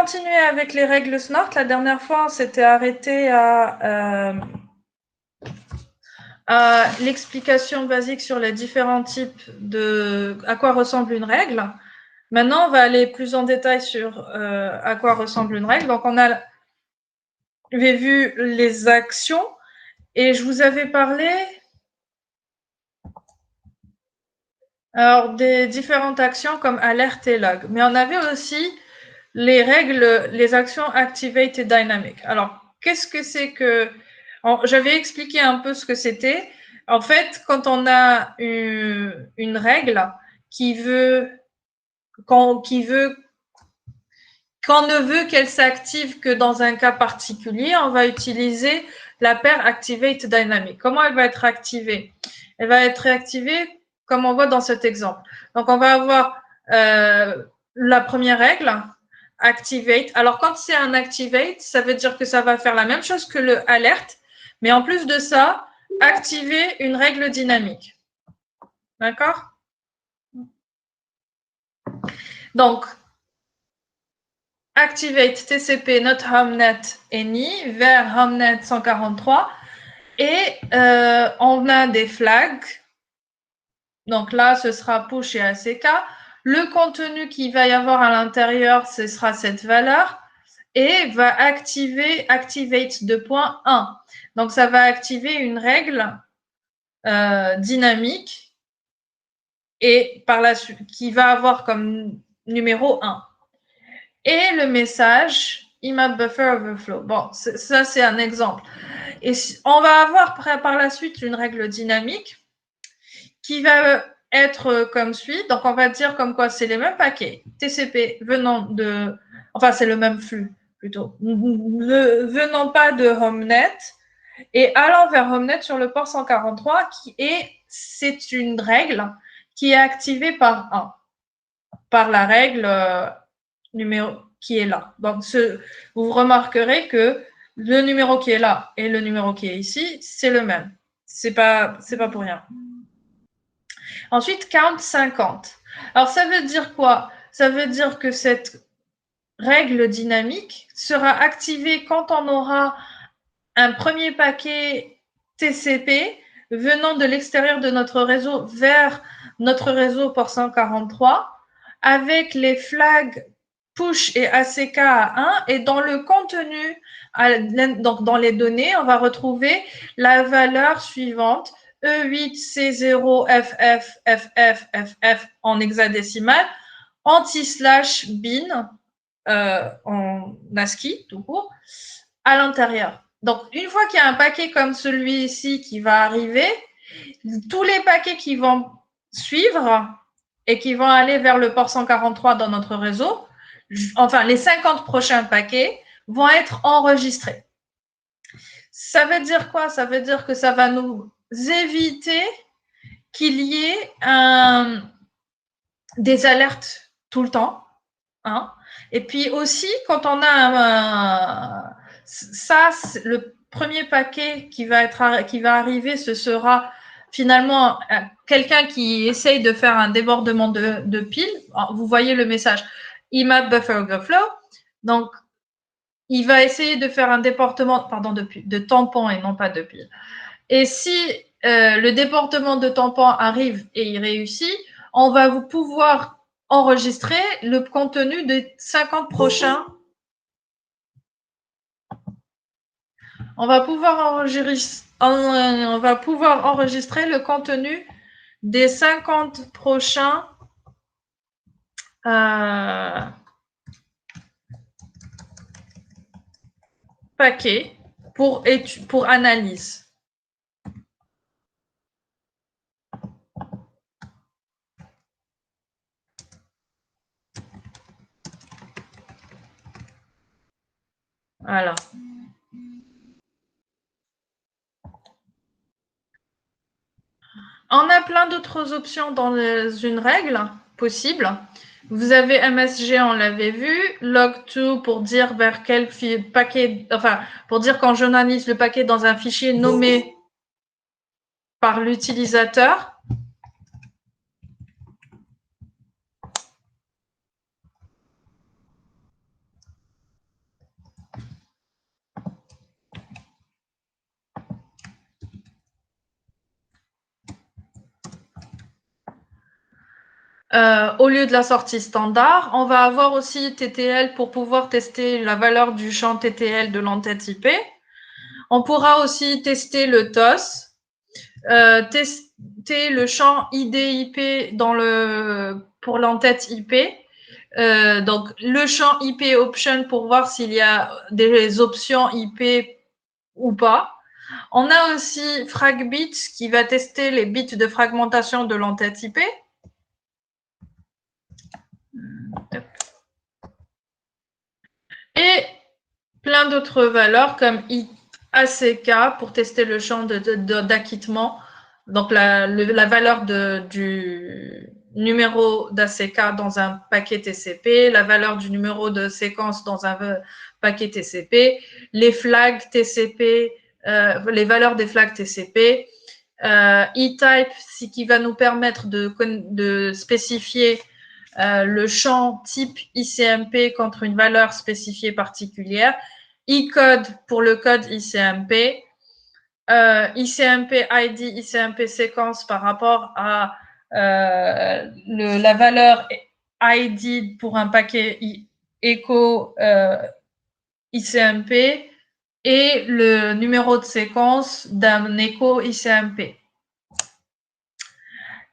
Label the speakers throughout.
Speaker 1: continuer avec les règles SMART. La dernière fois, on s'était arrêté à l'explication basique sur les différents types de à quoi ressemble une règle. Maintenant, on va aller plus en détail sur à quoi ressemble une règle. Donc, on avait vu les actions et je vous avais parlé des différentes actions comme alerte et log. Mais on avait aussi les règles, les actions activate et dynamic. Alors, qu'est-ce que c'est que... J'avais expliqué un peu ce que c'était. En fait, quand on a une règle qu'on ne veut qu'elle s'active que dans un cas particulier, on va utiliser la paire activate dynamic. Comment elle va être activée? Elle va être activée comme on voit dans cet exemple. Donc, on va avoir la première règle, activate. Alors, quand c'est un activate, ça veut dire que ça va faire la même chose que le alerte, mais en plus de ça, activer une règle dynamique. D'accord? Donc, activate TCP not HomeNet any vers HomeNet 143 et on a des flags. Donc là, ce sera push et ACK. Le contenu qu'il va y avoir à l'intérieur, ce sera cette valeur et va activer activate 2.1. Donc, ça va activer une règle dynamique et par la suite qui va avoir comme numéro 1. Et le message IMAP buffer overflow. Bon, ça, c'est un exemple. Et on va avoir par la suite une règle dynamique qui va être comme suit. Donc, on va dire comme quoi c'est les mêmes paquets TCP venant de... Enfin, c'est le même flux, plutôt. Venant pas de HomeNet et allant vers HomeNet sur le port 143, c'est une règle qui est activée par 1, par la règle numéro qui est là. Donc, vous remarquerez que le numéro qui est là et le numéro qui est ici, c'est le même. C'est pas pour rien. Ensuite, count 50. Alors, ça veut dire quoi? Ça veut dire que cette règle dynamique sera activée quand on aura un premier paquet TCP venant de l'extérieur de notre réseau vers notre réseau port 143 avec les flags push et ACK à 1 et dans le contenu, donc dans les données, on va retrouver la valeur suivante E8C0FFFFF en hexadécimal anti/bin en ASCII tout court à l'intérieur. Donc, une fois qu'il y a un paquet comme celui-ci qui va arriver, tous les paquets qui vont suivre et qui vont aller vers le port 143 dans notre réseau, enfin, les 50 prochains paquets vont être enregistrés. Ça veut dire quoi? Ça veut dire que ça va nous éviter qu'il y ait des alertes tout le temps. Hein. Et puis aussi, quand on a ça, le premier paquet qui va arriver, ce sera finalement quelqu'un qui essaye de faire un débordement de pile. Alors, vous voyez le message IMAP buffer overflow. Donc, il va essayer de faire un déportement, de tampon et non pas de pile. Et si le déportement de tampon arrive et il réussit, on va pouvoir enregistrer le contenu des 50 prochains. On va pouvoir enregistrer le contenu des 50 prochains paquets pour analyse. Voilà. On a plein d'autres options dans une règle possible. Vous avez MSG, on l'avait vu, log2 pour dire vers quel paquet, enfin, pour dire quand j'analyse le paquet dans un fichier nommé par l'utilisateur. au lieu de la sortie standard. On va avoir aussi TTL pour pouvoir tester la valeur du champ TTL de l'entête IP. On pourra aussi tester le TOS, tester le champ ID-IP pour l'entête IP. Donc, le champ IP option pour voir s'il y a des options IP ou pas. On a aussi FragBits qui va tester les bits de fragmentation de l'entête IP. Et plein d'autres valeurs comme ACK pour tester le champ d'acquittement, donc la valeur du numéro d'ACK dans un paquet TCP, la valeur du numéro de séquence dans un paquet TCP, les flags TCP, les valeurs des flags TCP, E-type, ce qui va nous permettre de spécifier le champ type ICMP contre une valeur spécifiée particulière, E-code pour le code ICMP, ICMP ID, ICMP séquence par rapport à la valeur ID pour un paquet echo ICMP et le numéro de séquence d'un echo ICMP.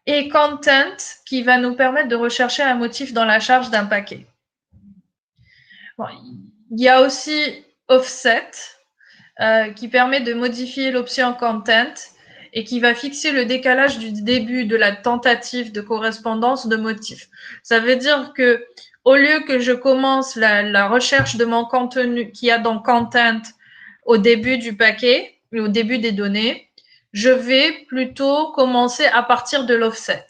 Speaker 1: Et content qui va nous permettre de rechercher un motif dans la charge d'un paquet. Bon, il y a aussi offset qui permet de modifier l'option content et qui va fixer le décalage du début de la tentative de correspondance de motifs. Ça veut dire que au lieu que je commence la recherche de mon contenu qu'il y a dans content au début du paquet, au début des données, je vais plutôt commencer à partir de l'offset,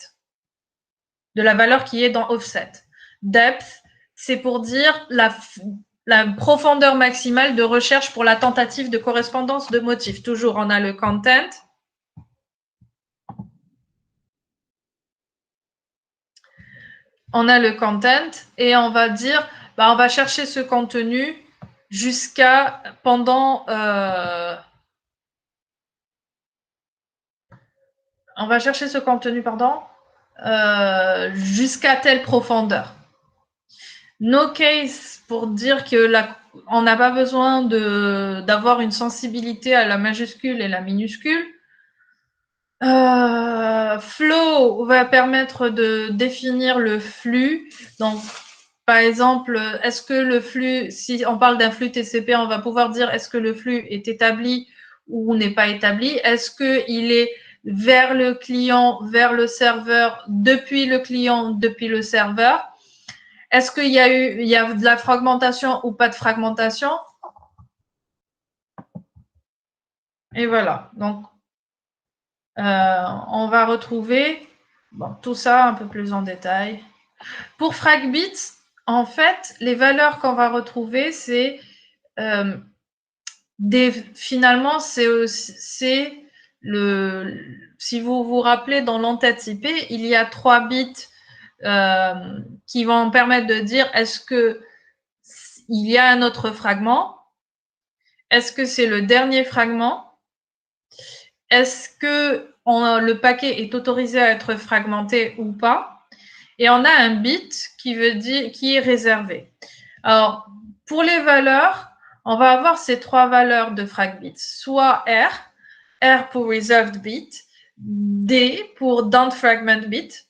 Speaker 1: de la valeur qui est dans offset. Depth, c'est pour dire la profondeur maximale de recherche pour la tentative de correspondance de motifs. Toujours, on a le content. On a le content et on va dire, on va chercher ce contenu jusqu'à pendant... on va chercher ce contenu, jusqu'à telle profondeur. No case pour dire que on n'a pas besoin d'avoir une sensibilité à la majuscule et la minuscule. Flow va permettre de définir le flux. Donc, par exemple, est-ce que le flux, si on parle d'un flux TCP, on va pouvoir dire est-ce que le flux est établi ou n'est pas établi? Est-ce qu'il est vers le client, vers le serveur, depuis le client, depuis le serveur? Est-ce qu'il y a de la fragmentation ou pas de fragmentation? Et voilà. Donc, on va retrouver tout ça un peu plus en détail. Pour FragBits, en fait, les valeurs qu'on va retrouver, c'est finalement, c'est si vous vous rappelez, dans l'entête IP, il y a 3 bits qui vont permettre de dire est-ce qu'il y a un autre fragment? Est-ce que c'est le dernier fragment? Est-ce que le paquet est autorisé à être fragmenté ou pas? Et on a un bit qui veut dire qui est réservé. Alors, pour les valeurs, on va avoir ces 3 valeurs de FragBits, soit R pour reserved bit, D pour don't fragment bit.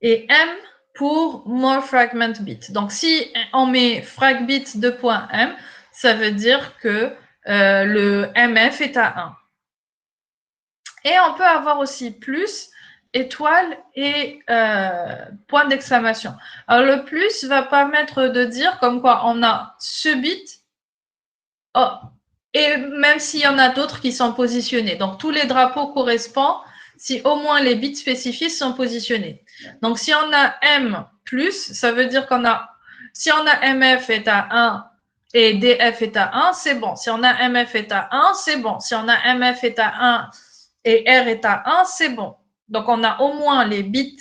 Speaker 1: Et M pour more fragment bit. Donc, si on met fragbit de point M, ça veut dire que le MF est à 1. Et on peut avoir aussi plus, étoile et point d'exclamation. Alors, le plus va permettre de dire comme quoi on a ce bit, et même s'il y en a d'autres qui sont positionnés. Donc, tous les drapeaux correspondent si au moins les bits spécifiés sont positionnés. Donc, si on a M+, ça veut dire qu'on a, si on a MF est à 1 et DF est à 1, c'est bon. Si on a MF est à 1, c'est bon. Si on a MF est à 1 et R est à 1, c'est bon. Donc, on a au moins les bits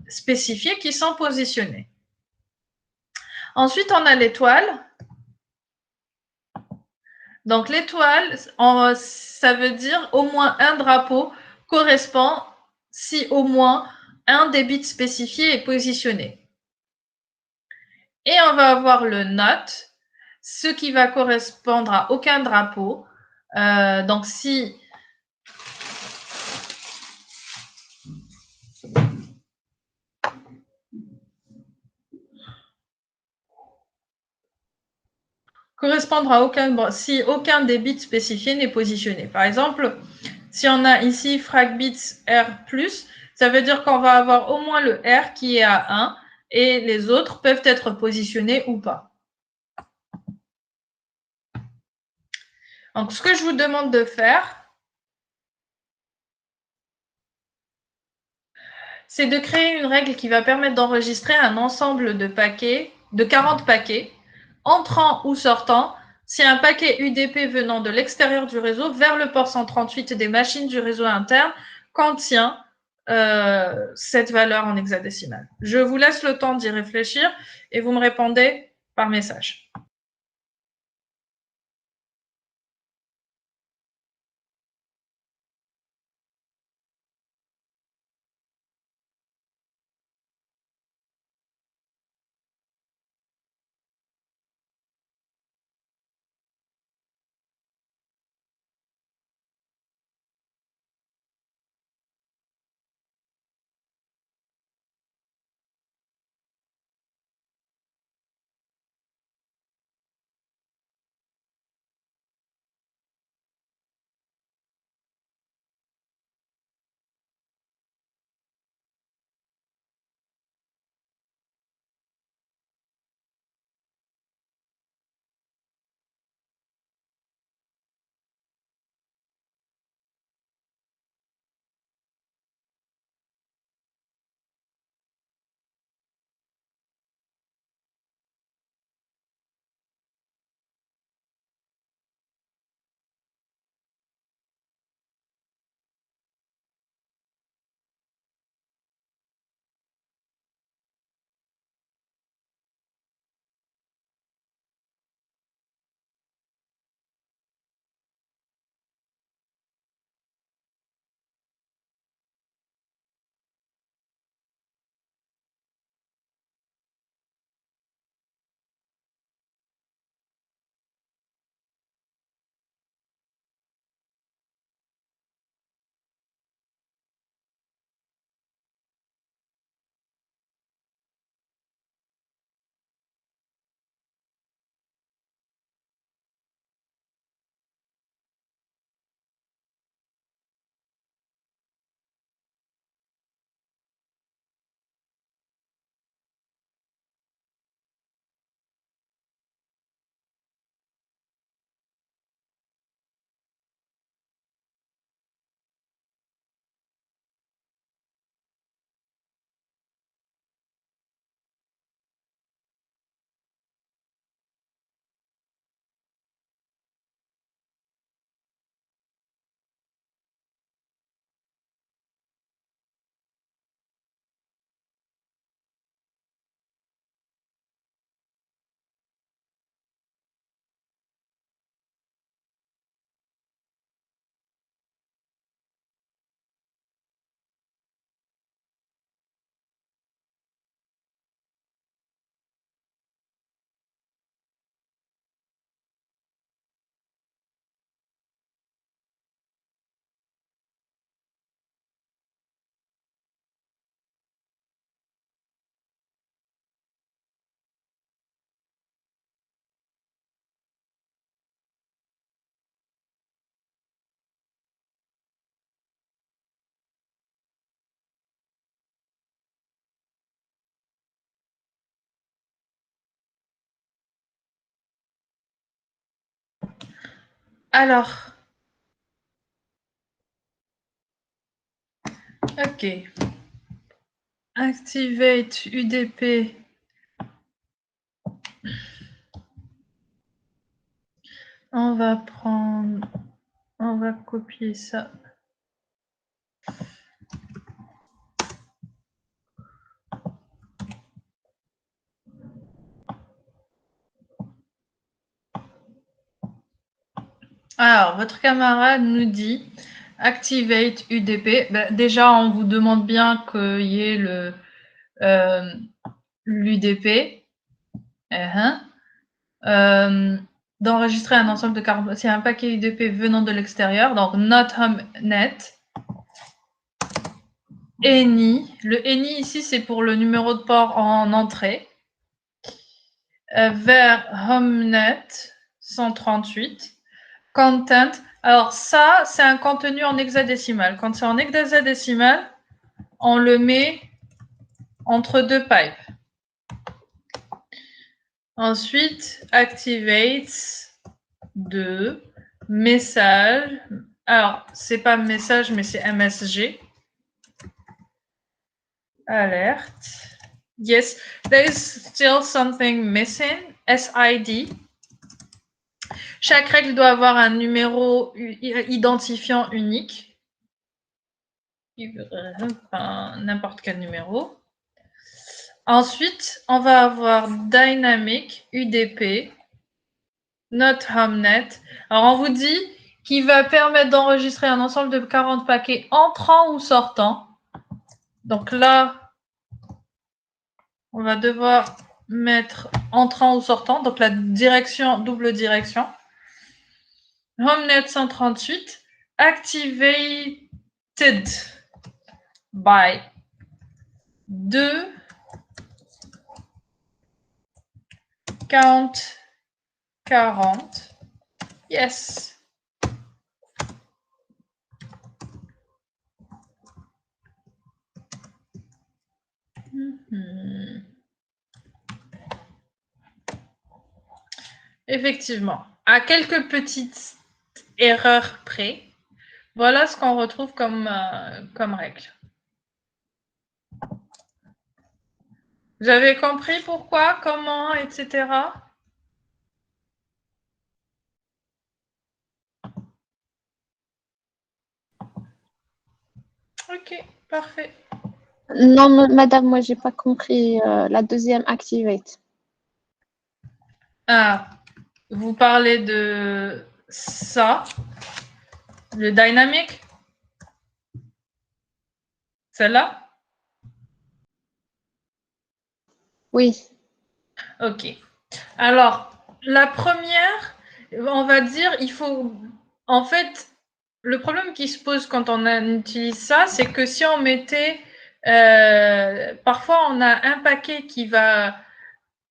Speaker 1: spécifiés qui sont positionnés. Ensuite, on a l'étoile. Donc, l'étoile, ça veut dire au moins un drapeau correspond si au moins un des bits spécifiés est positionné. Et on va avoir le NOT, ce qui va correspondre à aucun drapeau. Donc, si correspondre à si aucun des bits spécifiés n'est positionné. Par exemple, si on a ici fragbits R+, ça veut dire qu'on va avoir au moins le R qui est à 1 et les autres peuvent être positionnés ou pas. Donc, ce que je vous demande de faire, c'est de créer une règle qui va permettre d'enregistrer un ensemble de paquets, de 40 paquets, entrant ou sortant, si un paquet UDP venant de l'extérieur du réseau vers le port 138 des machines du réseau interne contient cette valeur en hexadécimal. Je vous laisse le temps d'y réfléchir et vous me répondez par message. Alors, ok. Activate UDP On va copier ça. Alors, votre camarade nous dit activate UDP. Ben, déjà, on vous demande bien qu'il y ait l'UDP. D'enregistrer un ensemble de 40. C'est un paquet UDP venant de l'extérieur, donc not HomeNet. Any. Le any ici, c'est pour le numéro de port en entrée. Vers HomeNet 138. Content. Alors ça, c'est un contenu en hexadécimal. Quand c'est en hexadécimal, on le met entre deux pipes. Ensuite, activate 2, message. Alors, c'est pas message, mais c'est MSG. Alerte. Yes, there is still something missing. SID. Chaque règle doit avoir un numéro identifiant unique. Enfin, n'importe quel numéro. Ensuite, on va avoir Dynamic UDP, not HomeNet. Alors, on vous dit qu'il va permettre d'enregistrer un ensemble de 40 paquets entrants ou sortants. Donc là, on va devoir mettre entrant ou sortant, donc la direction, double direction. HomeNet 138, activated by 2 count 40. Yes. Effectivement, à quelques petites erreurs près, voilà ce qu'on retrouve comme règle. Vous avez compris pourquoi, comment, etc. Ok, parfait.
Speaker 2: Non, madame, moi, j'ai pas compris la deuxième activate.
Speaker 1: Ah, vous parlez de ça, le dynamic, celle-là?
Speaker 2: Oui.
Speaker 1: Ok. Alors, la première, on va dire, il faut... En fait, le problème qui se pose quand on utilise ça, c'est que si on mettait... parfois, on a un paquet qui va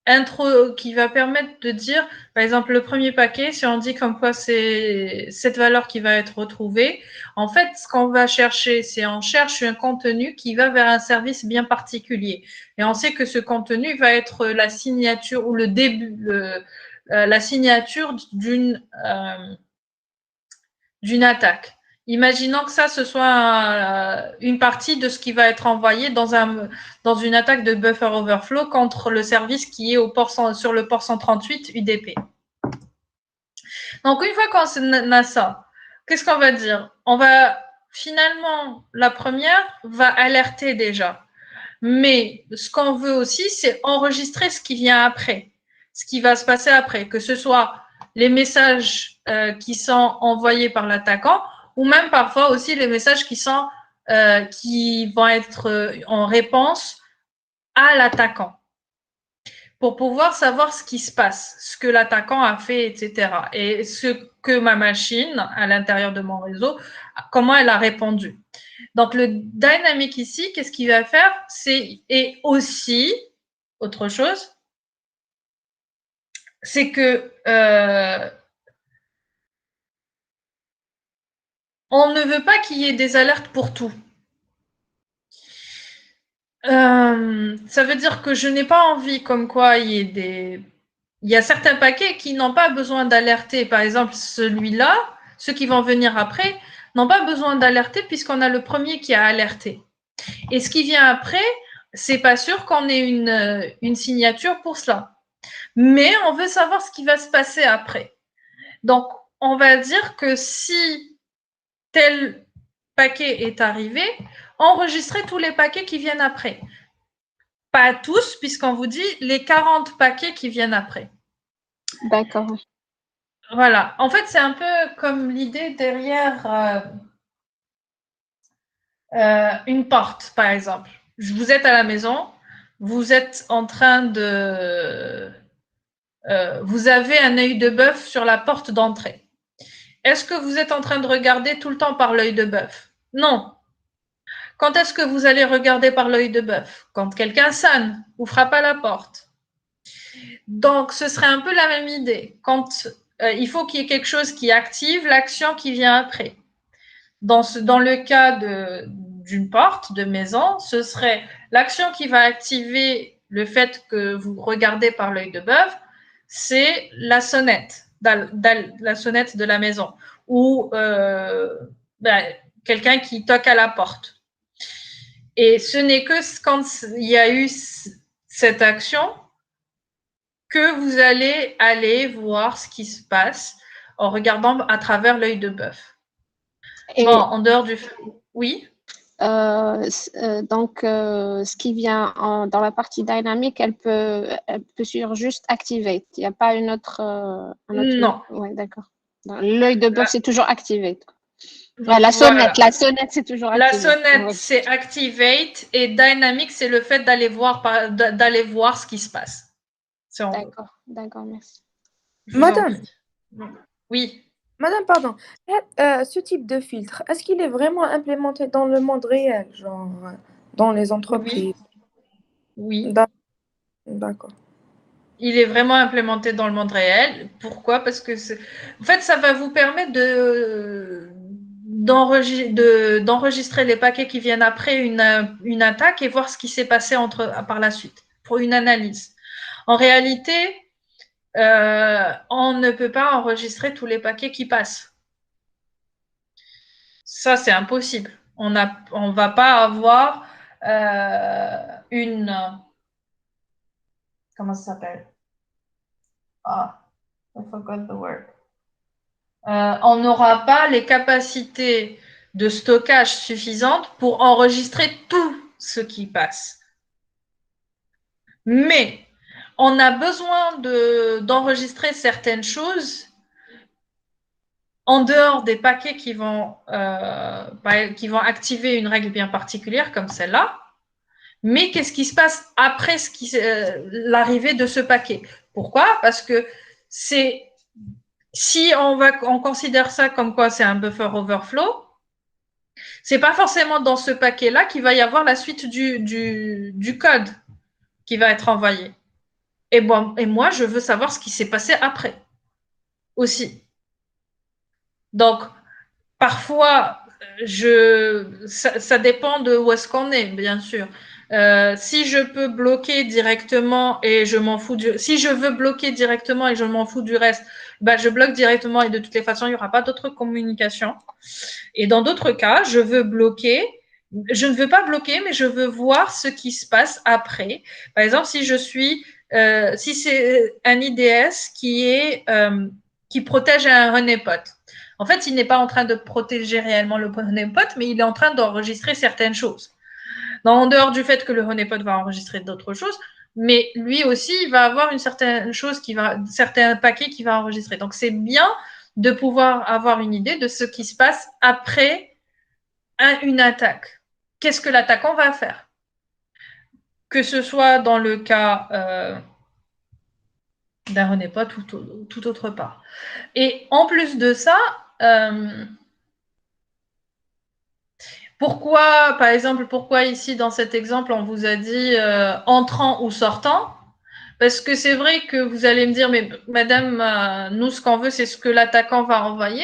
Speaker 1: permettre de dire, par exemple, le premier paquet, si on dit comme quoi c'est cette valeur qui va être retrouvée, en fait, ce qu'on va chercher, c'est on cherche un contenu qui va vers un service bien particulier. Et on sait que ce contenu va être la signature ou le début, la signature d'une attaque. Imaginons que ça, ce soit une partie de ce qui va être envoyé dans une attaque de buffer overflow contre le service qui est sur le port 138 UDP. Donc, une fois qu'on a ça, qu'est-ce qu'on va dire? Finalement, la première va alerter déjà. Mais ce qu'on veut aussi, c'est enregistrer ce qui vient après, ce qui va se passer après, que ce soit les messages qui sont envoyés par l'attaquant ou même parfois aussi les messages qui vont être en réponse à l'attaquant pour pouvoir savoir ce qui se passe, ce que l'attaquant a fait, etc. Et ce que ma machine, à l'intérieur de mon réseau, comment elle a répondu. Donc, le dynamic ici, qu'est-ce qu'il va faire? Et aussi, autre chose, c'est que on ne veut pas qu'il y ait des alertes pour tout. Ça veut dire que je n'ai pas envie comme quoi il y a certains paquets qui n'ont pas besoin d'alerter. Par exemple, celui-là, ceux qui vont venir après, n'ont pas besoin d'alerter puisqu'on a le premier qui a alerté. Et ce qui vient après, c'est pas sûr qu'on ait une signature pour cela. Mais on veut savoir ce qui va se passer après. Donc, on va dire que si tel paquet est arrivé, enregistrez tous les paquets qui viennent après. Pas tous, puisqu'on vous dit les 40 paquets qui viennent après.
Speaker 2: D'accord.
Speaker 1: Voilà. En fait, c'est un peu comme l'idée derrière une porte, par exemple. Vous êtes à la maison, vous êtes en train de... vous avez un œil de bœuf sur la porte d'entrée. Est-ce que vous êtes en train de regarder tout le temps par l'œil de bœuf? Non. Quand est-ce que vous allez regarder par l'œil de bœuf? Quand quelqu'un sonne ou frappe à la porte. Donc, ce serait un peu la même idée. Quand il faut qu'il y ait quelque chose qui active l'action qui vient après. Dans le cas d'une porte de maison, ce serait l'action qui va activer le fait que vous regardez par l'œil de bœuf, c'est la sonnette, la sonnette de la maison, ou quelqu'un qui toque à la porte. Et ce n'est que quand il y a eu cette action que vous allez aller voir ce qui se passe en regardant à travers l'œil de bœuf.
Speaker 2: Et
Speaker 1: bon, en dehors du... Oui.
Speaker 2: Donc, ce qui vient dans la partie dynamique, elle peut sur juste activate. Il n'y a pas une autre.
Speaker 1: Non.
Speaker 2: Ouais, d'accord. L'œil de bœuf, c'est toujours activate. Ouais,
Speaker 1: Voilà.
Speaker 2: la sonnette, c'est toujours
Speaker 1: La
Speaker 2: activate.
Speaker 1: sonnette,
Speaker 2: Ouais.
Speaker 1: c'est activate et dynamic, c'est le fait d'aller voir ce qui se passe.
Speaker 2: D'accord, d'accord, merci.
Speaker 1: Je vous en
Speaker 3: Madame,
Speaker 1: prie. Oui.
Speaker 3: Madame, pardon. Ce type de filtre, est-ce qu'il est vraiment implémenté dans le monde réel, genre dans les entreprises?
Speaker 1: Oui.
Speaker 3: D'accord.
Speaker 1: Il est vraiment implémenté dans le monde réel. Pourquoi? Parce que en fait, ça va vous permettre d'enregistrer les paquets qui viennent après une attaque et voir ce qui s'est passé par la suite, pour une analyse. En réalité, on ne peut pas enregistrer tous les paquets qui passent. Ça, c'est impossible. On ne va pas avoir une... Comment ça s'appelle? Ah, I forgot the word. On n'aura pas les capacités de stockage suffisantes pour enregistrer tout ce qui passe. Mais on a besoin d'enregistrer certaines choses en dehors des paquets qui vont activer une règle bien particulière comme celle-là. Mais qu'est-ce qui se passe après l'arrivée de ce paquet? Pourquoi? Parce que si on considère ça comme quoi c'est un buffer overflow, c'est pas forcément dans ce paquet-là qu'il va y avoir la suite du code qui va être envoyé. Et moi, je veux savoir ce qui s'est passé après aussi. Donc, parfois, ça dépend de où est-ce qu'on est, bien sûr. Si je peux bloquer directement et je m'en fous si je veux bloquer directement et je m'en fous du reste, je bloque directement et de toutes les façons, il n'y aura pas d'autre communication. Et dans d'autres cas, je ne veux pas bloquer, mais je veux voir ce qui se passe après. Par exemple, si c'est un IDS qui protège un honeypot. En fait, il n'est pas en train de protéger réellement le honeypot, mais il est en train d'enregistrer certaines choses. En dehors du fait que le honeypot va enregistrer d'autres choses, mais lui aussi, il va avoir certains paquets qui va enregistrer. Donc, c'est bien de pouvoir avoir une idée de ce qui se passe après une attaque. Qu'est-ce que l'attaquant va faire? Que ce soit dans le cas d'un honeypot ou tout autre part. Et en plus de ça, par exemple, pourquoi ici dans cet exemple on vous a dit entrant ou sortant? Parce que c'est vrai que vous allez me dire, mais madame, nous ce qu'on veut c'est ce que l'attaquant va envoyer,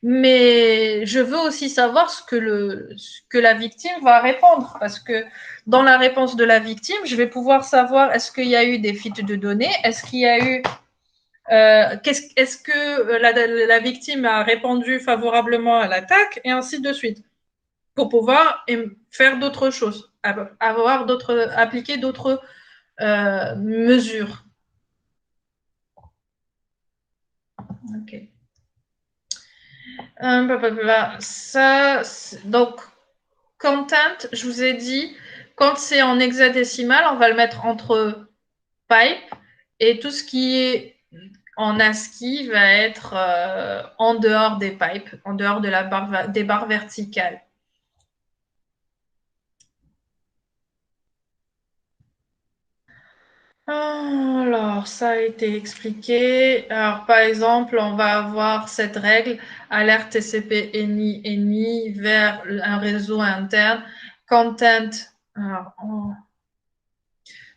Speaker 1: mais je veux aussi savoir ce que la victime va répondre, parce que dans la réponse de la victime, je vais pouvoir savoir est-ce qu'il y a eu des fuites de données, est-ce qu'il y a eu est-ce que la victime a répondu favorablement à l'attaque, et ainsi de suite, pour pouvoir faire d'autres choses, appliquer d'autres mesures. Ok. Ça, donc, content, je vous ai dit, quand c'est en hexadécimal, on va le mettre entre pipe et tout ce qui est en ASCII va être en dehors des pipes, en dehors de des barres verticales. Alors, ça a été expliqué. Alors, par exemple, on va avoir cette règle, alerte TCP ENI vers un réseau interne, content, alors,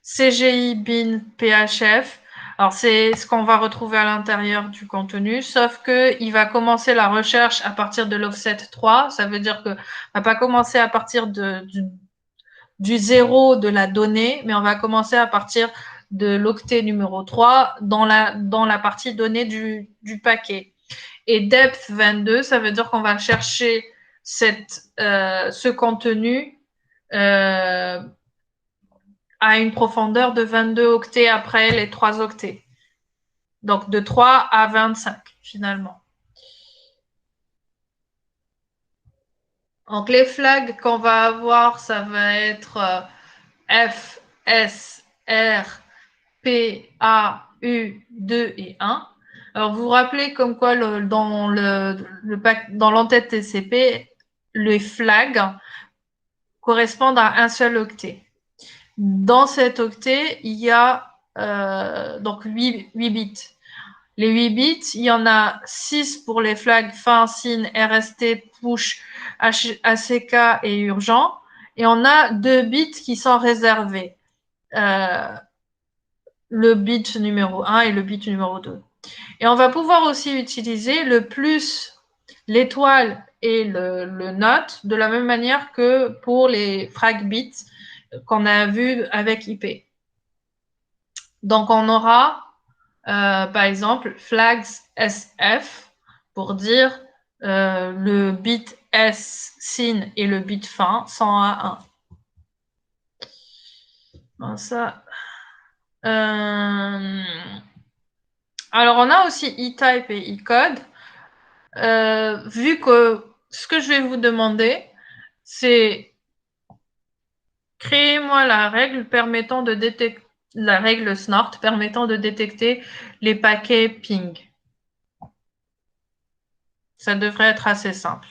Speaker 1: CGI bin PHF. Alors, c'est ce qu'on va retrouver à l'intérieur du contenu, sauf qu'il va commencer la recherche à partir de l'offset 3. Ça veut dire qu'on va pas commencer à partir du zéro de la donnée, mais on va commencer à partir de l'octet numéro 3 dans la partie donnée du paquet. Et depth 22, ça veut dire qu'on va chercher ce contenu à une profondeur de 22 octets après les 3 octets. Donc de 3 à 25 finalement. Donc les flags qu'on va avoir, ça va être F, S, R, P, A, U, 2 et 1. Alors vous vous rappelez comme quoi dans l'entête TCP, les flags correspondent à un seul octet. Dans cet octet, il y a donc 8 bits. Les 8 bits, il y en a 6 pour les flags fin, SYN, RST, push, ACK et urgent. Et on a 2 bits qui sont réservés. Le bit numéro 1 et le bit numéro 2. Et on va pouvoir aussi utiliser le plus, l'étoile et le note de la même manière que pour les frag bits qu'on a vu avec IP. Donc on aura par exemple flags SF pour dire le bit S SYN et le bit fin sont à 1. Bon, ça. Alors on a aussi E-type et E-code. Vu que ce que je vais vous demander, c'est créez-moi la règle permettant de détecter la règle SNORT permettant de détecter les paquets ping. Ça devrait être assez simple.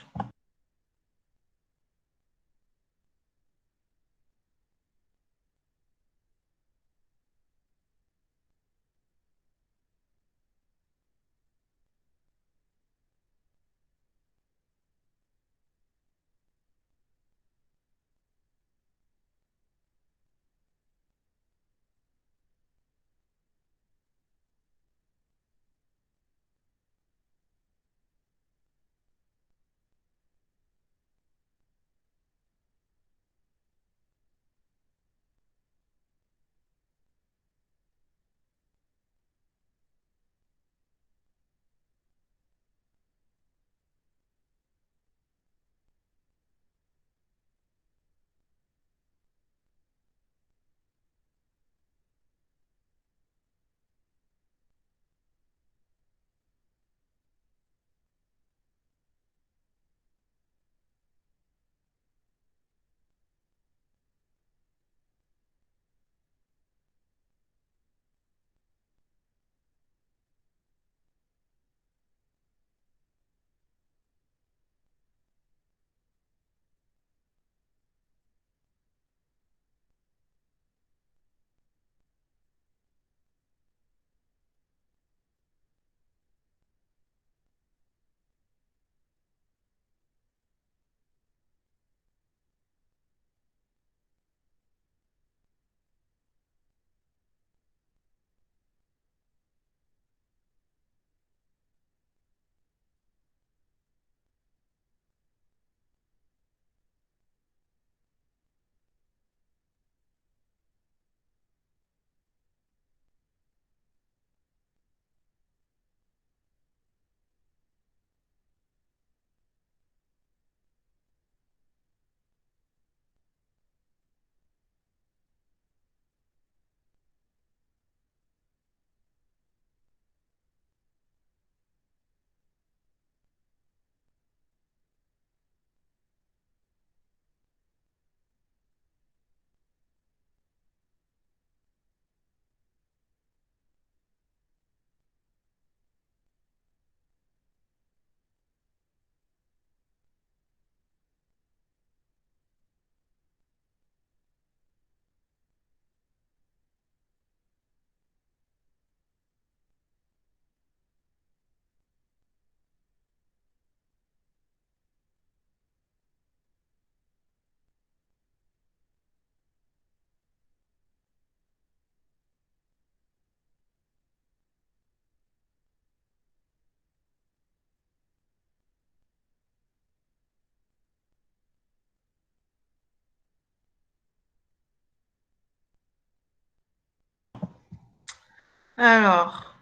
Speaker 1: Alors,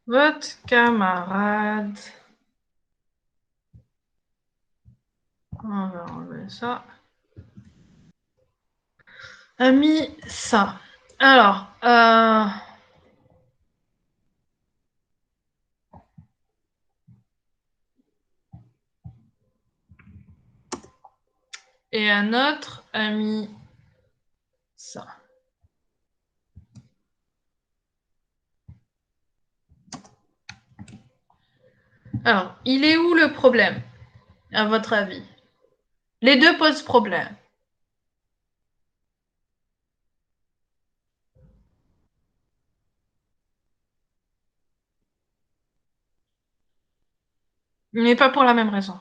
Speaker 1: votre camarade, on va enlever ça, a mis ça. Alors, et un autre a mis ça. Alors, il est où le problème, à votre avis? Les deux posent problème. Mais pas pour la même raison.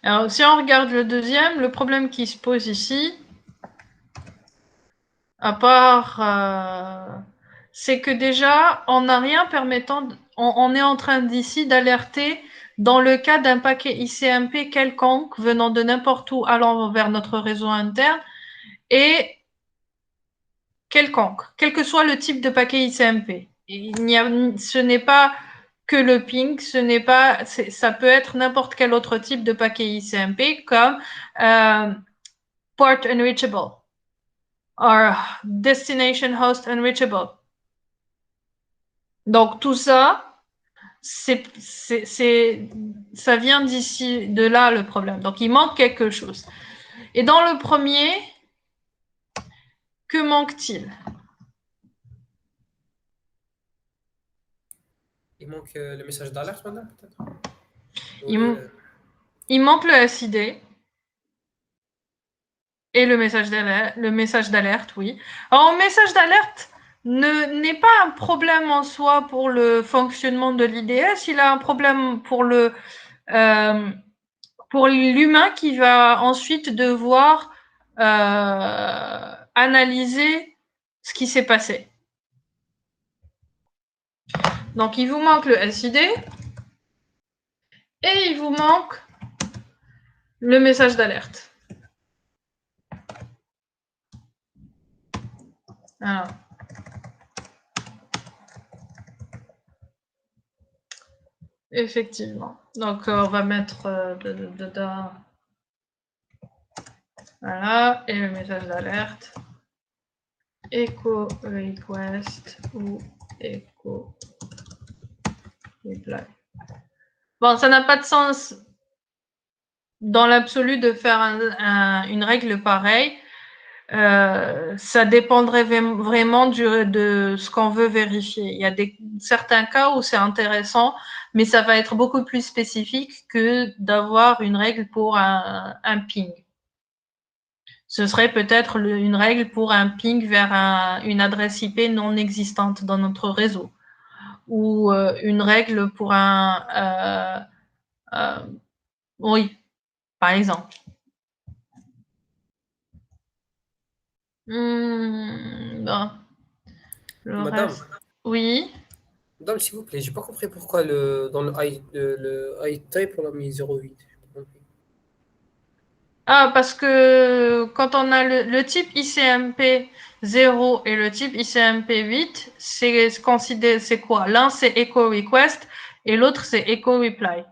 Speaker 1: Alors, si on regarde le deuxième, le problème qui se pose ici, à part, c'est que déjà, on n'a rien permettant, on est en train d'ici d'alerter dans le cas d'un paquet ICMP quelconque venant de n'importe où allant vers notre réseau interne et quelconque, quel que soit le type de paquet ICMP. Ce n'est pas que le ping, ça peut être n'importe quel autre type de paquet ICMP comme port unreachable or destination host unreachable. Donc tout ça, ça vient d'ici, de là le problème. Donc il manque quelque chose. Et dans le premier, que manque-t-il?
Speaker 4: Il manque le message d'alerte maintenant, peut-être.
Speaker 1: Il manque le SID et le message d'alerte, oui. Alors, le message d'alerte n'est pas un problème en soi pour le fonctionnement de l'IDS, il a un problème pour l'humain qui va ensuite devoir analyser ce qui s'est passé. Donc, il vous manque le SID et il vous manque le message d'alerte. Alors. Effectivement. Donc, on va mettre voilà, et le message d'alerte. Echo request ou echo reply. Bon, ça n'a pas de sens dans l'absolu de faire une règle pareille. Ça dépendrait vraiment de ce qu'on veut vérifier. Il y a certains cas où c'est intéressant, mais ça va être beaucoup plus spécifique que d'avoir une règle pour un ping. Ce serait peut-être une règle pour un ping vers une adresse IP non existante dans notre réseau, ou une règle pour oui, par exemple. Bon.
Speaker 4: Madame,
Speaker 1: oui.
Speaker 4: Madame, s'il vous plaît, j'ai pas compris pourquoi dans le type on a mis 0,8.
Speaker 1: Ah, parce que quand on a le type ICMP 0 et le type ICMP 8, c'est quoi? L'un, c'est echo request et l'autre, c'est echo reply.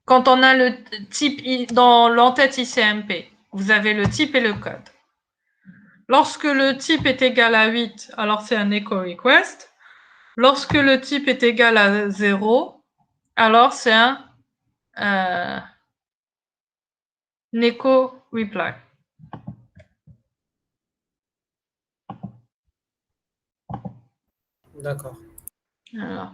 Speaker 1: Quand on a le type dans l'entête ICMP, vous avez le type et le code. Lorsque le type est égal à 8, alors c'est un echo request. Lorsque le type est égal à 0, alors c'est un echo reply.
Speaker 4: D'accord.
Speaker 1: Alors.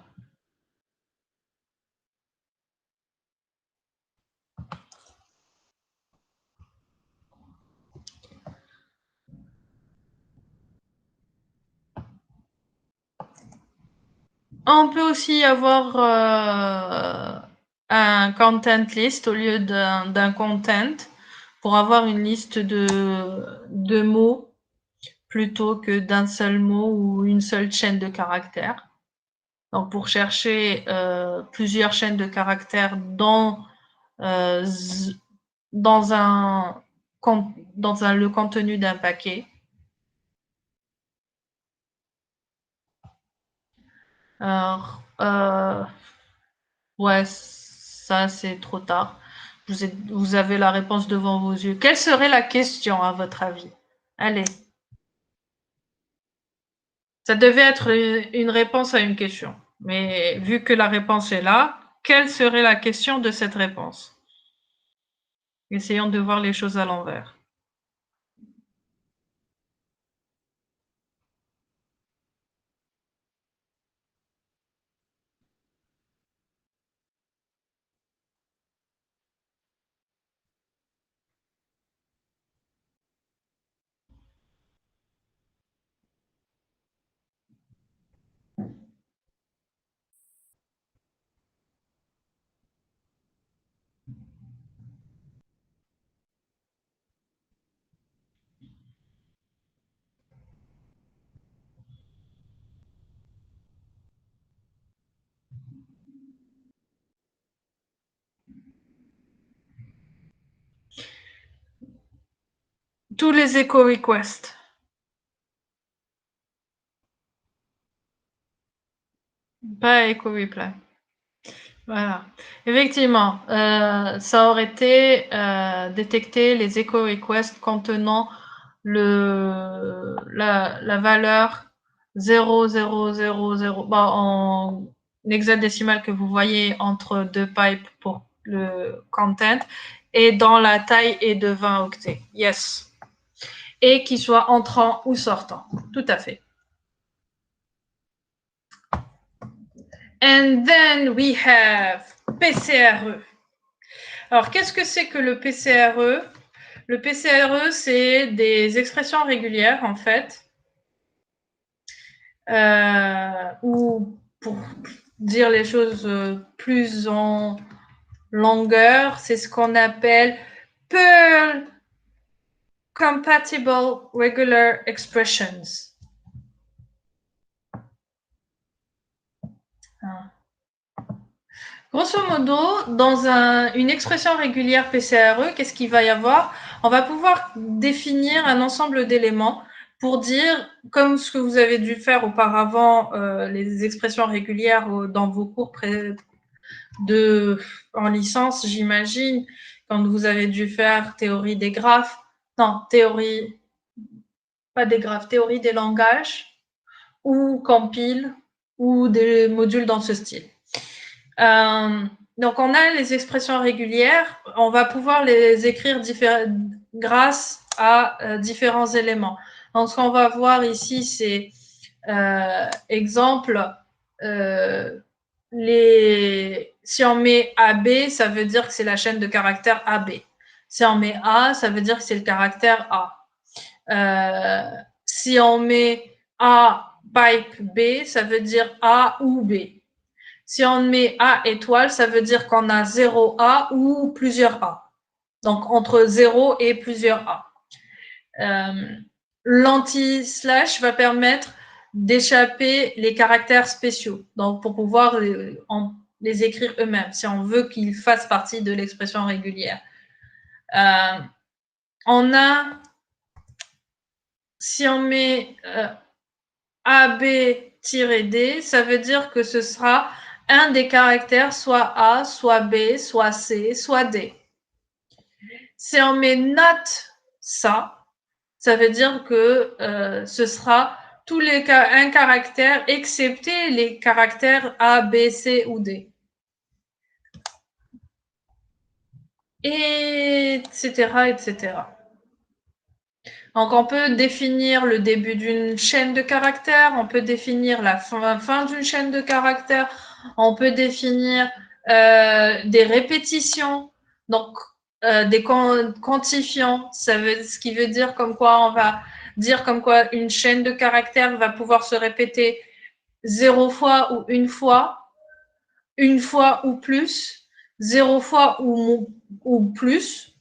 Speaker 1: On peut aussi avoir un content list au lieu d'un content pour avoir une liste de mots plutôt que d'un seul mot ou une seule chaîne de caractères. Donc, pour chercher plusieurs chaînes de caractères dans le contenu d'un paquet. Alors, ouais, ça c'est trop tard. Vous avez la réponse devant vos yeux. Quelle serait la question à votre avis? Allez. Ça devait être une réponse à une question. Mais vu que la réponse est là, quelle serait la question de cette réponse? Essayons de voir les choses à l'envers. Tous les echo requests. Pas echo reply. Voilà. Effectivement, ça aurait été détecter les echo requests contenant la valeur 0,000 en hexadécimal que vous voyez entre deux pipes pour le content et dans la taille est de 20 octets. Yes. Et qui soit entrant ou sortant. Tout à fait. And then we have PCRE. Alors, qu'est-ce que c'est que le PCRE? Le PCRE, c'est des expressions régulières, en fait, ou pour dire les choses plus en longueur, c'est ce qu'on appelle Perl Compatible Regular Expressions. Grosso modo, dans une expression régulière PCRE, qu'est-ce qu'il va y avoir? On va pouvoir définir un ensemble d'éléments pour dire, comme ce que vous avez dû faire auparavant, les expressions régulières dans vos cours en licence, j'imagine, quand vous avez dû faire théorie des graphes, pas des graphes, théorie des langages, ou compile, ou des modules dans ce style. Donc, on a les expressions régulières, on va pouvoir les écrire grâce à différents éléments. Donc, ce qu'on va voir ici, c'est exemple, si on met AB, ça veut dire que c'est la chaîne de caractères AB. Si on met A, ça veut dire que c'est le caractère A. Si on met A pipe B, ça veut dire A ou B. Si on met A étoile, ça veut dire qu'on a 0 A ou plusieurs A. Donc, entre 0 et plusieurs A. L'anti-slash va permettre d'échapper les caractères spéciaux, donc pour pouvoir les écrire eux-mêmes, si on veut qu'ils fassent partie de l'expression régulière. Si on met AB-D, ça veut dire que ce sera un des caractères, soit A, soit B, soit C, soit D. Si on met not ça veut dire que ce sera un caractère excepté les caractères A, B, C ou D. Etc., etc. Donc, on peut définir le début d'une chaîne de caractères, on peut définir la fin d'une chaîne de caractères, on peut définir des répétitions, donc des quantifiants, ce qui veut dire comme quoi on va dire comme quoi une chaîne de caractères va pouvoir se répéter 0 fois ou une fois ou plus, 0 fois ou plus.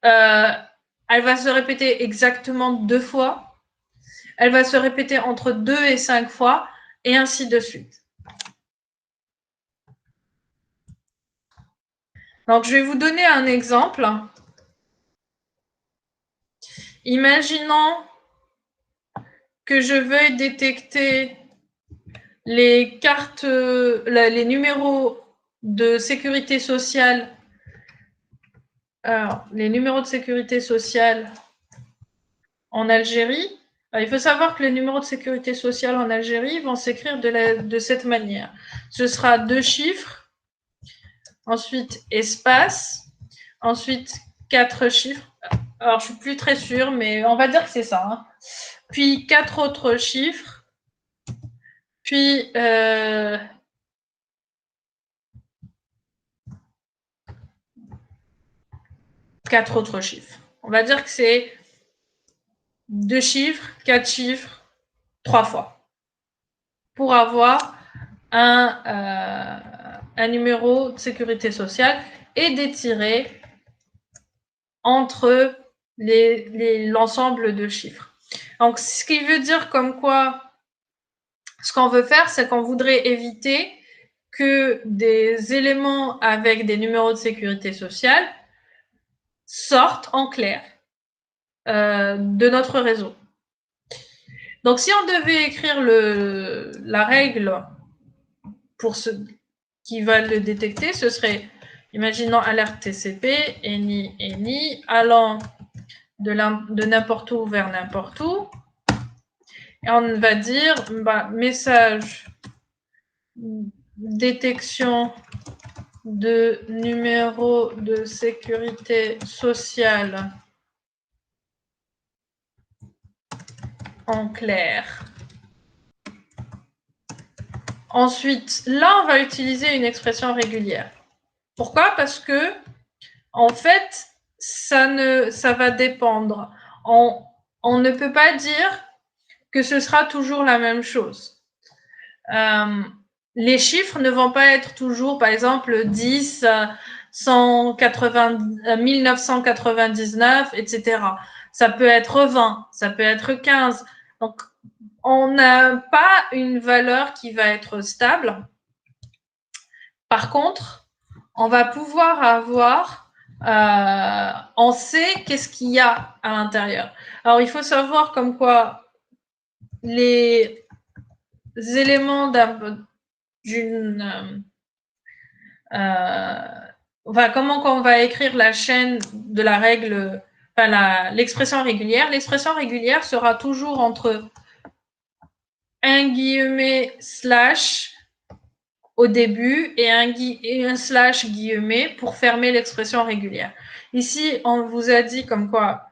Speaker 1: Elle va se répéter exactement 2 fois. Elle va se répéter entre 2 et 5 fois, et ainsi de suite. Donc, je vais vous donner un exemple. Imaginons que je veuille détecter les cartes, les numéros de sécurité sociale. Alors, les numéros de sécurité sociale en Algérie. Alors, il faut savoir que les numéros de sécurité sociale en Algérie vont s'écrire de cette manière. Ce sera 2 chiffres, ensuite espace, ensuite 4 chiffres. Alors, je ne suis plus très sûre, mais on va dire que c'est ça. Hein. Puis 4 autres chiffres. Puis 4 autres chiffres. On va dire que c'est 2 chiffres, 4 chiffres, 3 fois. Pour avoir un numéro de sécurité sociale et des tirets entre l'ensemble de chiffres. Donc, ce qui veut dire comme quoi, ce qu'on veut faire, c'est qu'on voudrait éviter que des éléments avec des numéros de sécurité sociale sortent en clair de notre réseau. Donc, si on devait écrire la règle pour ceux qui veulent le détecter, ce serait, imaginons alerte TCP, ENI, allant de n'importe où vers n'importe où. Et on va dire message détection de numéro de sécurité sociale en clair. Ensuite, là, on va utiliser une expression régulière. Pourquoi? Parce que, en fait, ça va dépendre. On ne peut pas dire que ce sera toujours la même chose. Les chiffres ne vont pas être toujours, par exemple, 10, 1999, etc. Ça peut être 20, ça peut être 15. Donc, on n'a pas une valeur qui va être stable. Par contre, on va pouvoir avoir, on sait qu'est-ce qu'il y a à l'intérieur. Alors, il faut savoir comme quoi les éléments comment on va écrire la chaîne de la règle, l'expression régulière. L'expression régulière sera toujours entre un guillemet slash au début et un slash guillemet pour fermer l'expression régulière. Ici, on vous a dit comme quoi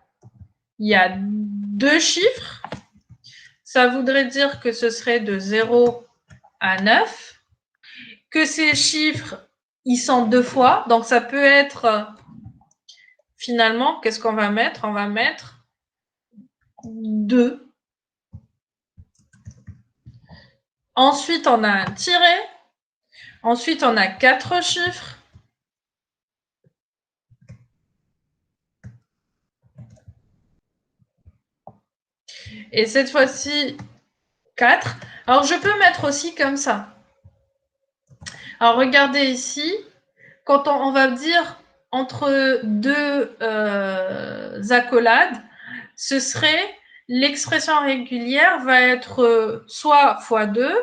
Speaker 1: il y a 2 chiffres. Ça voudrait dire que ce serait de 0 à 9. Que ces chiffres, ils sont 2 fois. Donc, ça peut être, finalement, qu'est-ce qu'on va mettre? On va mettre 2. Ensuite, on a un tiret. Ensuite, on a 4 chiffres. Et cette fois-ci, 4. Alors, je peux mettre aussi comme ça. Alors, regardez ici. Quand on va dire entre 2 accolades, ce serait l'expression régulière va être soit fois 2,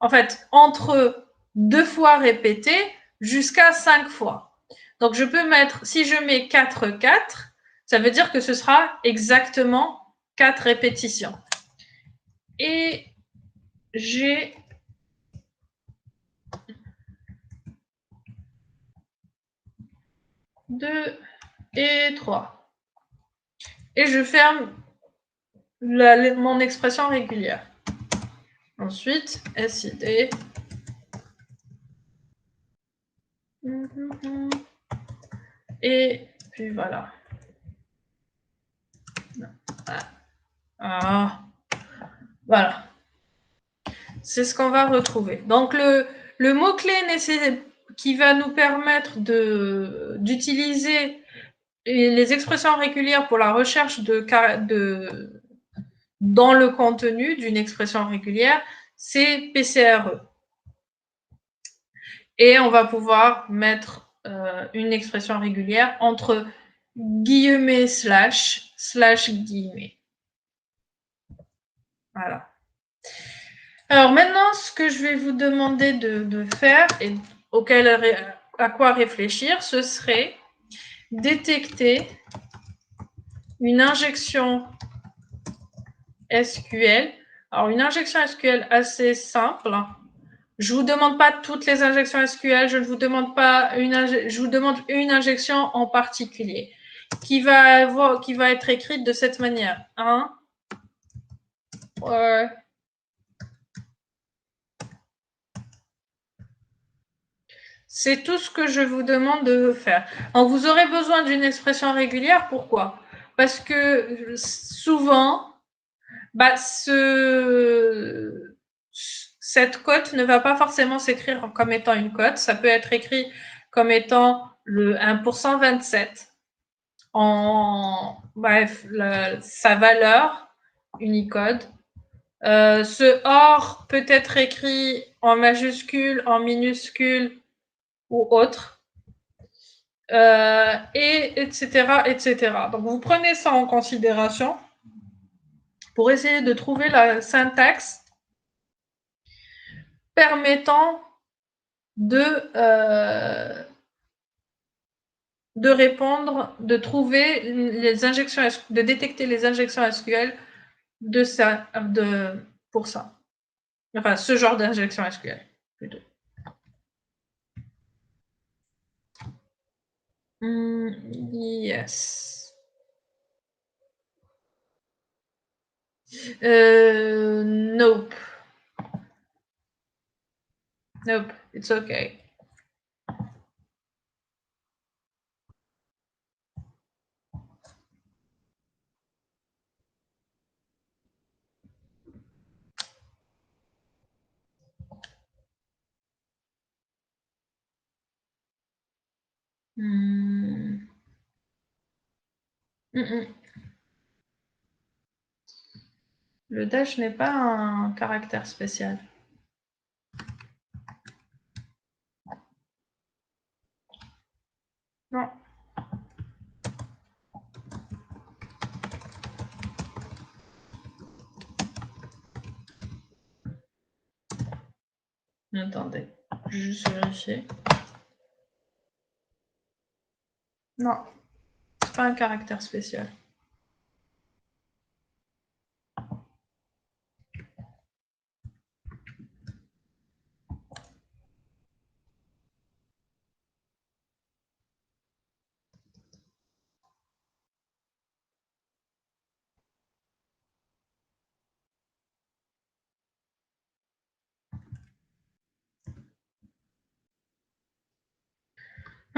Speaker 1: en fait, entre 2 fois répété jusqu'à 5 fois. Donc, je peux mettre, si je mets 4, 4, ça veut dire que ce sera exactement 4 répétitions. Et j'ai deux et 3. Et je ferme mon expression régulière. Ensuite, SID. Et puis voilà. Ah, voilà. C'est ce qu'on va retrouver. Donc, le mot-clé qui va nous permettre d'utiliser les expressions régulières pour la recherche dans le contenu d'une expression régulière, c'est PCRE. Et on va pouvoir mettre une expression régulière entre guillemets slash guillemets. Voilà. Alors maintenant, ce que je vais vous demander de faire et à quoi réfléchir, ce serait détecter une injection SQL. Alors, une injection SQL assez simple. Je ne vous demande pas toutes les injections SQL, je ne vous demande pas je vous demande une injection en particulier qui va être écrite de cette manière. C'est tout ce que je vous demande de faire. Donc, vous aurez besoin d'une expression régulière. Pourquoi? Parce que souvent, cette cote ne va pas forcément s'écrire comme étant une cote. Ça peut être écrit comme étant le 1% 27 sa valeur Unicode. Ce OR peut être écrit en majuscule, en minuscule ou autre, etc., etc. Donc, vous prenez ça en considération pour essayer de trouver la syntaxe permettant de répondre, de trouver les injections, de détecter les injections SQL pour ça. Enfin, ce genre d'injection SQL, plutôt. Yes. Nope. Nope, it's okay. Le dash n'est pas un caractère spécial. Non. Attendez, je vais juste vérifier. Non, c'est pas un caractère spécial.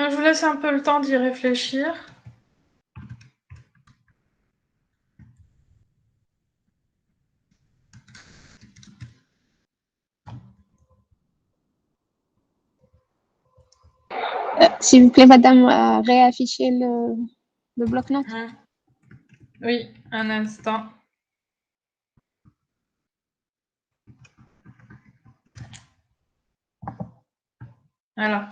Speaker 1: Je vous laisse un peu le temps d'y réfléchir.
Speaker 2: S'il vous plaît, madame, réafficher le bloc-notes.
Speaker 1: Oui, un instant. Voilà.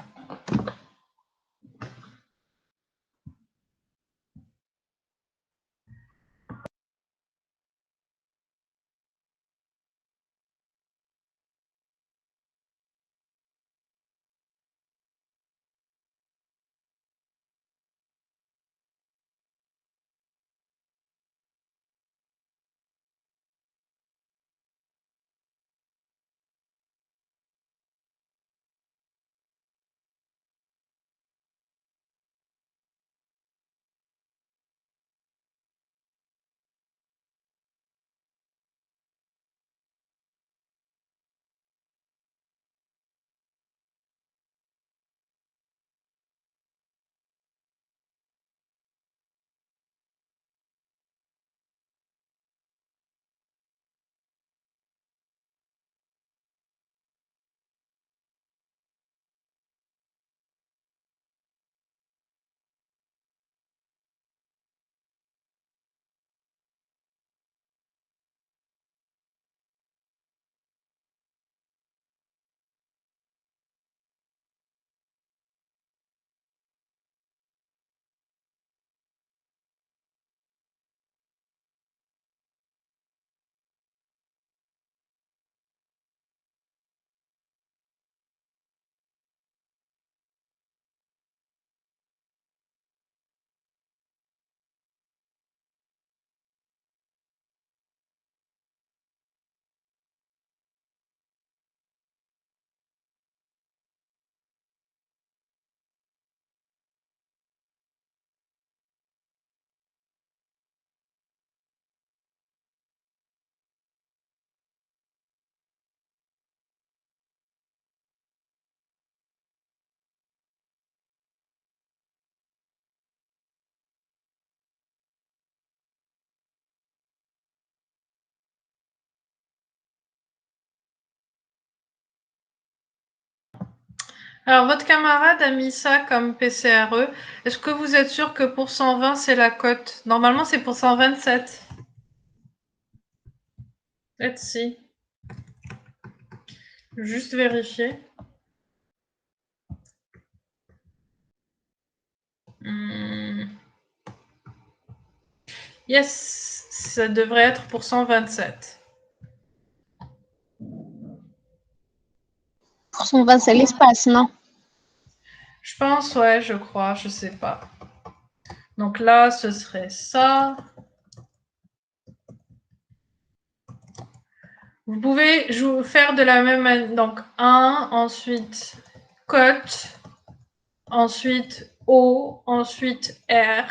Speaker 1: Alors, votre camarade a mis ça comme PCRE. Est-ce que vous êtes sûr que pour 120, c'est la cote? Normalement, c'est pour 127. Let's see. Juste vérifier. Yes, ça devrait être pour 127.
Speaker 2: Pour 120, c'est l'espace, non?
Speaker 1: Je pense, ouais, je crois, je sais pas. Donc là, ce serait ça. Vous pouvez faire de la même manière. Donc 1, ensuite cote, ensuite O, ensuite R,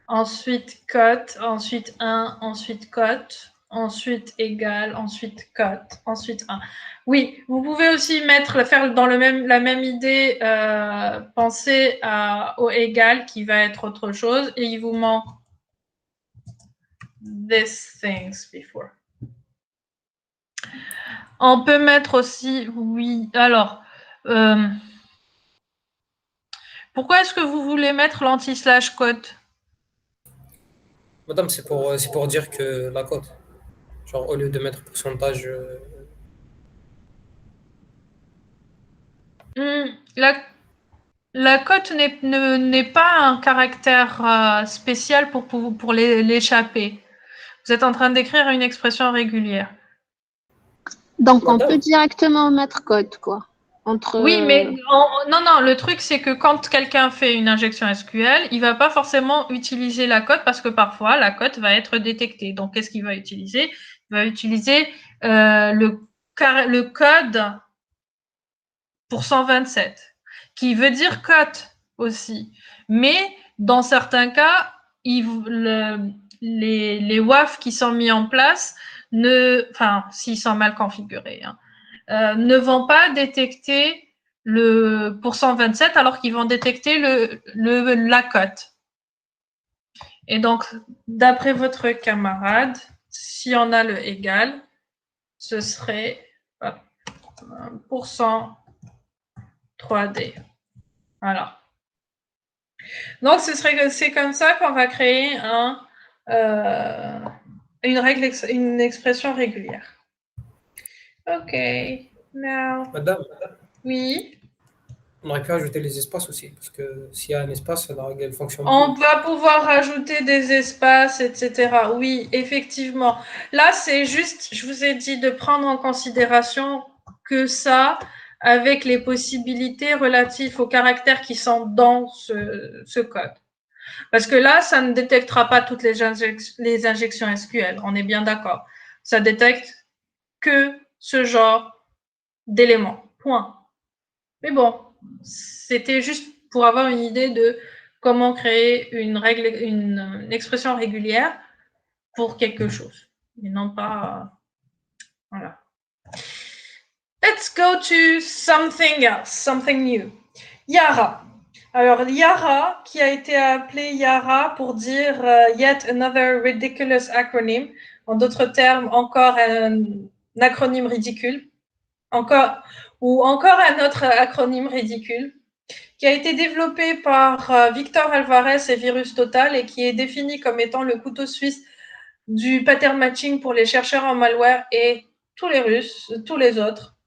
Speaker 1: ensuite cote, ensuite 1, ensuite cote, ensuite égal, ensuite cote, ensuite 1. Oui, vous pouvez aussi faire dans la même idée, penser au égal qui va être autre chose et il vous manque these things before. On peut mettre aussi, oui, alors, pourquoi est-ce que vous voulez mettre l'anti-slash cote?
Speaker 4: Madame, c'est pour dire que la cote. Genre, au lieu de mettre pourcentage.
Speaker 1: La cote n'est pas un caractère spécial pour l'échapper. Vous êtes en train d'écrire une expression régulière.
Speaker 2: Donc, on peut
Speaker 4: Madame,
Speaker 2: directement mettre code, quoi. Entre...
Speaker 1: Oui, mais non, le truc, c'est que quand quelqu'un fait une injection SQL, il va pas forcément utiliser la cote parce que parfois, la cote va être détectée. Donc, qu'est-ce qu'il va utiliser? Il va utiliser le code pour 127, qui veut dire cote aussi. Mais dans certains cas, les WAF qui sont mis en place, s'ils sont mal configurés, ne vont pas détecter le pour 127 alors qu'ils vont détecter la cote. Et donc, d'après votre camarade, si on a le égal, ce serait 1% 3D. Voilà. Donc, c'est comme ça qu'on va créer une expression régulière. OK. Now.
Speaker 4: madame,
Speaker 1: Oui.
Speaker 4: on aurait pu ajouter les espaces aussi. Parce que s'il y a un espace, la règle elle fonctionne
Speaker 1: On
Speaker 4: plus.
Speaker 1: va pouvoir rajouter des espaces, etc. Oui, effectivement. Là, c'est juste, je vous ai dit de prendre en considération que ça, avec les possibilités relatives aux caractères qui sont dans ce code. Parce que là, ça ne détectera pas toutes les injections SQL, on est bien d'accord. Ça détecte que ce genre d'éléments. Point. Mais bon, c'était juste pour avoir une idée de comment créer une expression régulière pour quelque chose. Et non pas. Voilà. Let's go to something else, something new. Yara. Alors, Yara, qui a été appelé Yara pour dire yet another ridiculous acronym, en d'autres termes, encore un acronyme ridicule, encore un autre acronyme ridicule, qui a été développé par Victor Alvarez et Virus Total et qui est défini comme étant le couteau suisse du pattern matching pour les chercheurs en malware et tous les autres,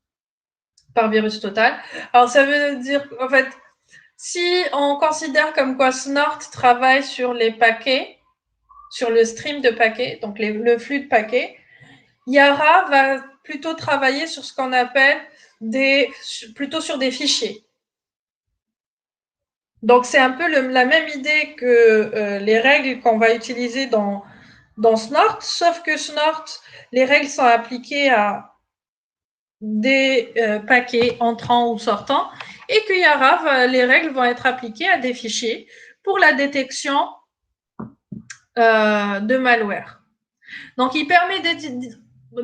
Speaker 1: par Virus Total. Alors, ça veut dire, en fait, si on considère comme quoi Snort travaille sur les paquets, sur le stream de paquets, donc le flux de paquets, Yara va plutôt travailler sur ce qu'on appelle plutôt sur des fichiers. Donc, c'est un peu la même idée que les règles qu'on va utiliser dans Snort, sauf que Snort, les règles sont appliquées à des paquets entrants ou sortants, et que Yara, les règles vont être appliquées à des fichiers pour la détection de malware. Donc, il permet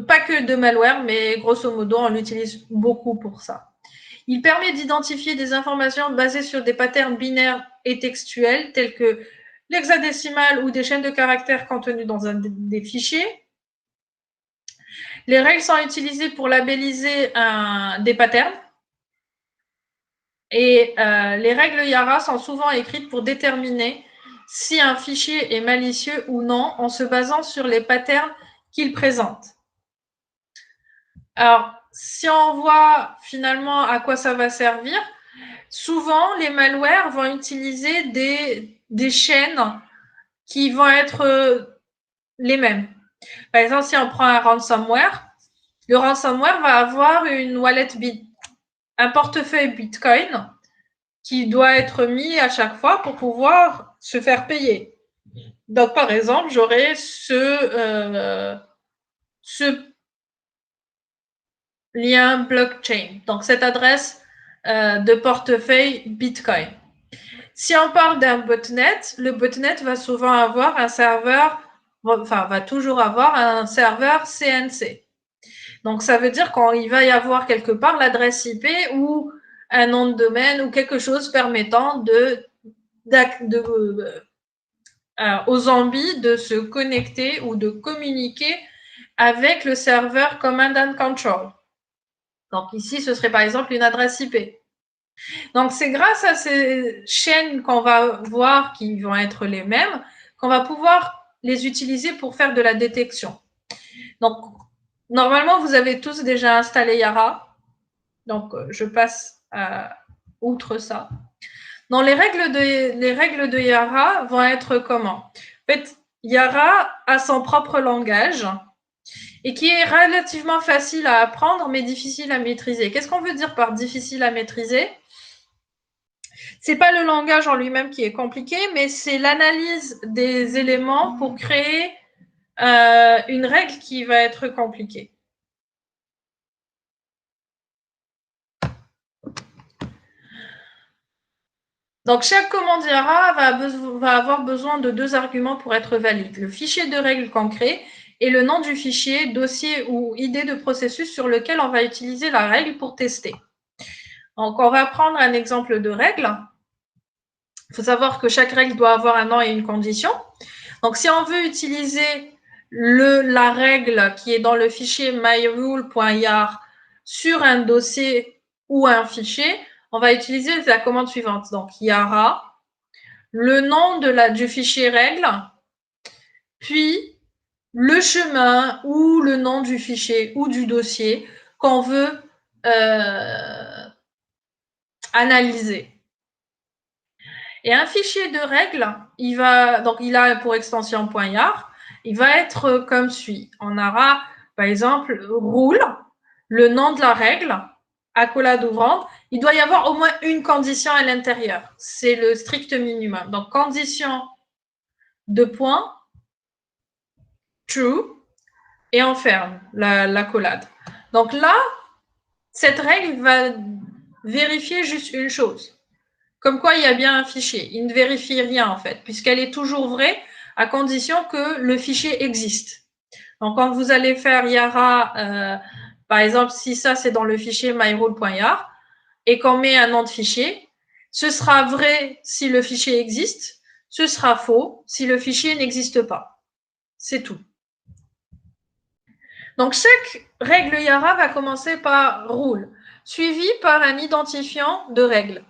Speaker 1: pas que de malware, mais grosso modo, on l'utilise beaucoup pour ça. Il permet d'identifier des informations basées sur des patterns binaires et textuels, tels que l'hexadécimal ou des chaînes de caractères contenues dans des fichiers. Les règles sont utilisées pour labelliser des patterns Et les règles Yara sont souvent écrites pour déterminer si un fichier est malicieux ou non en se basant sur les patterns qu'il présente. Alors, si on voit finalement à quoi ça va servir, souvent les malwares vont utiliser des chaînes qui vont être les mêmes. Par exemple, si on prend un ransomware, le ransomware va avoir une wallet un portefeuille Bitcoin qui doit être mis à chaque fois pour pouvoir se faire payer. Donc, par exemple, j'aurai ce lien blockchain, donc cette adresse de portefeuille Bitcoin. Si on parle d'un botnet, le botnet va souvent avoir un serveur, enfin, va toujours avoir un serveur CNC. Donc, ça veut dire qu'il va y avoir quelque part l'adresse IP ou un nom de domaine ou quelque chose permettant aux zombies de se connecter ou de communiquer avec le serveur Command and Control. Donc, ici, ce serait par exemple une adresse IP. Donc, c'est grâce à ces chaînes qu'on va voir qui vont être les mêmes qu'on va pouvoir les utiliser pour faire de la détection. Donc, normalement, vous avez tous déjà installé Yara. Donc, je passe outre ça. Donc, les règles de Yara vont être comment? En fait, Yara a son propre langage et qui est relativement facile à apprendre, mais difficile à maîtriser. Qu'est-ce qu'on veut dire par difficile à maîtriser? C'est pas le langage en lui-même qui est compliqué, mais c'est l'analyse des éléments pour créer une règle qui va être compliquée. Donc, chaque commande Yara va avoir besoin de 2 arguments pour être valide. Le fichier de règle qu'on crée et le nom du fichier, dossier ou idée de processus sur lequel on va utiliser la règle pour tester. Donc, on va prendre un exemple de règle. Il faut savoir que chaque règle doit avoir un nom et une condition. Donc, si on veut utiliser la règle qui est dans le fichier myrule.yar sur un dossier ou un fichier, on va utiliser la commande suivante. Donc, Yara, le nom du fichier règle, puis le chemin ou le nom du fichier ou du dossier qu'on veut analyser. Et un fichier de règles, il a pour extension .yar, il va être comme suit. On aura, par exemple, rule, le nom de la règle, accolade ouvrante. Il doit y avoir au moins une condition à l'intérieur. C'est le strict minimum. Donc, condition de point, true, et on ferme l'accolade. Donc là, cette règle va vérifier juste une chose. Comme quoi, il y a bien un fichier. Il ne vérifie rien, en fait, puisqu'elle est toujours vraie à condition que le fichier existe. Donc, quand vous allez faire Yara, par exemple, si ça, c'est dans le fichier myrule.yar, et qu'on met un nom de fichier, ce sera vrai si le fichier existe, ce sera faux si le fichier n'existe pas. C'est tout. Donc, chaque règle Yara va commencer par rule, suivi par un identifiant de règle.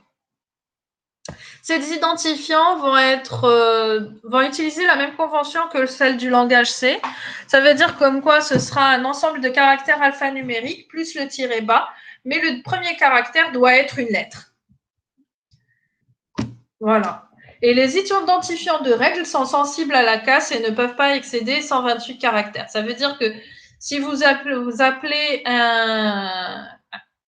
Speaker 1: Ces identifiants vont utiliser la même convention que celle du langage C. Ça veut dire comme quoi ce sera un ensemble de caractères alphanumériques plus le tiret bas, mais le premier caractère doit être une lettre. Voilà. Et les identifiants de règles sont sensibles à la casse et ne peuvent pas excéder 128 caractères. Ça veut dire que si vous appelez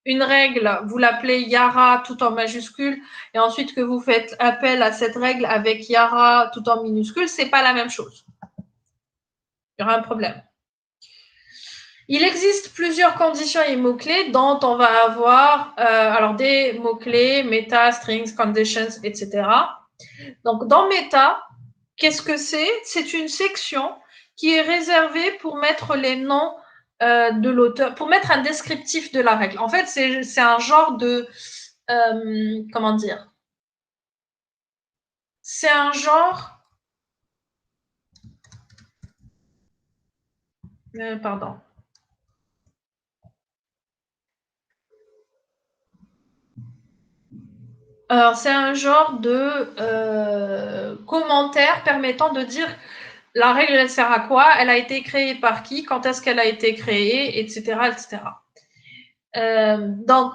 Speaker 1: une règle, vous l'appelez Yara tout en majuscule, et ensuite que vous faites appel à cette règle avec Yara tout en minuscule, c'est pas la même chose. Il y aura un problème. Il existe plusieurs conditions et mots-clés dont on va avoir alors des mots-clés, meta, strings, conditions, etc. Donc, dans meta, qu'est-ce que c'est? C'est une section qui est réservée pour mettre les noms de l'auteur, pour mettre un descriptif de la règle. En fait, c'est un genre de comment dire? C'est un genre. Pardon. Alors, c'est un genre de commentaire permettant de dire la règle, elle sert à quoi, elle a été créée par qui, quand est-ce qu'elle a été créée, etc. etc. Donc,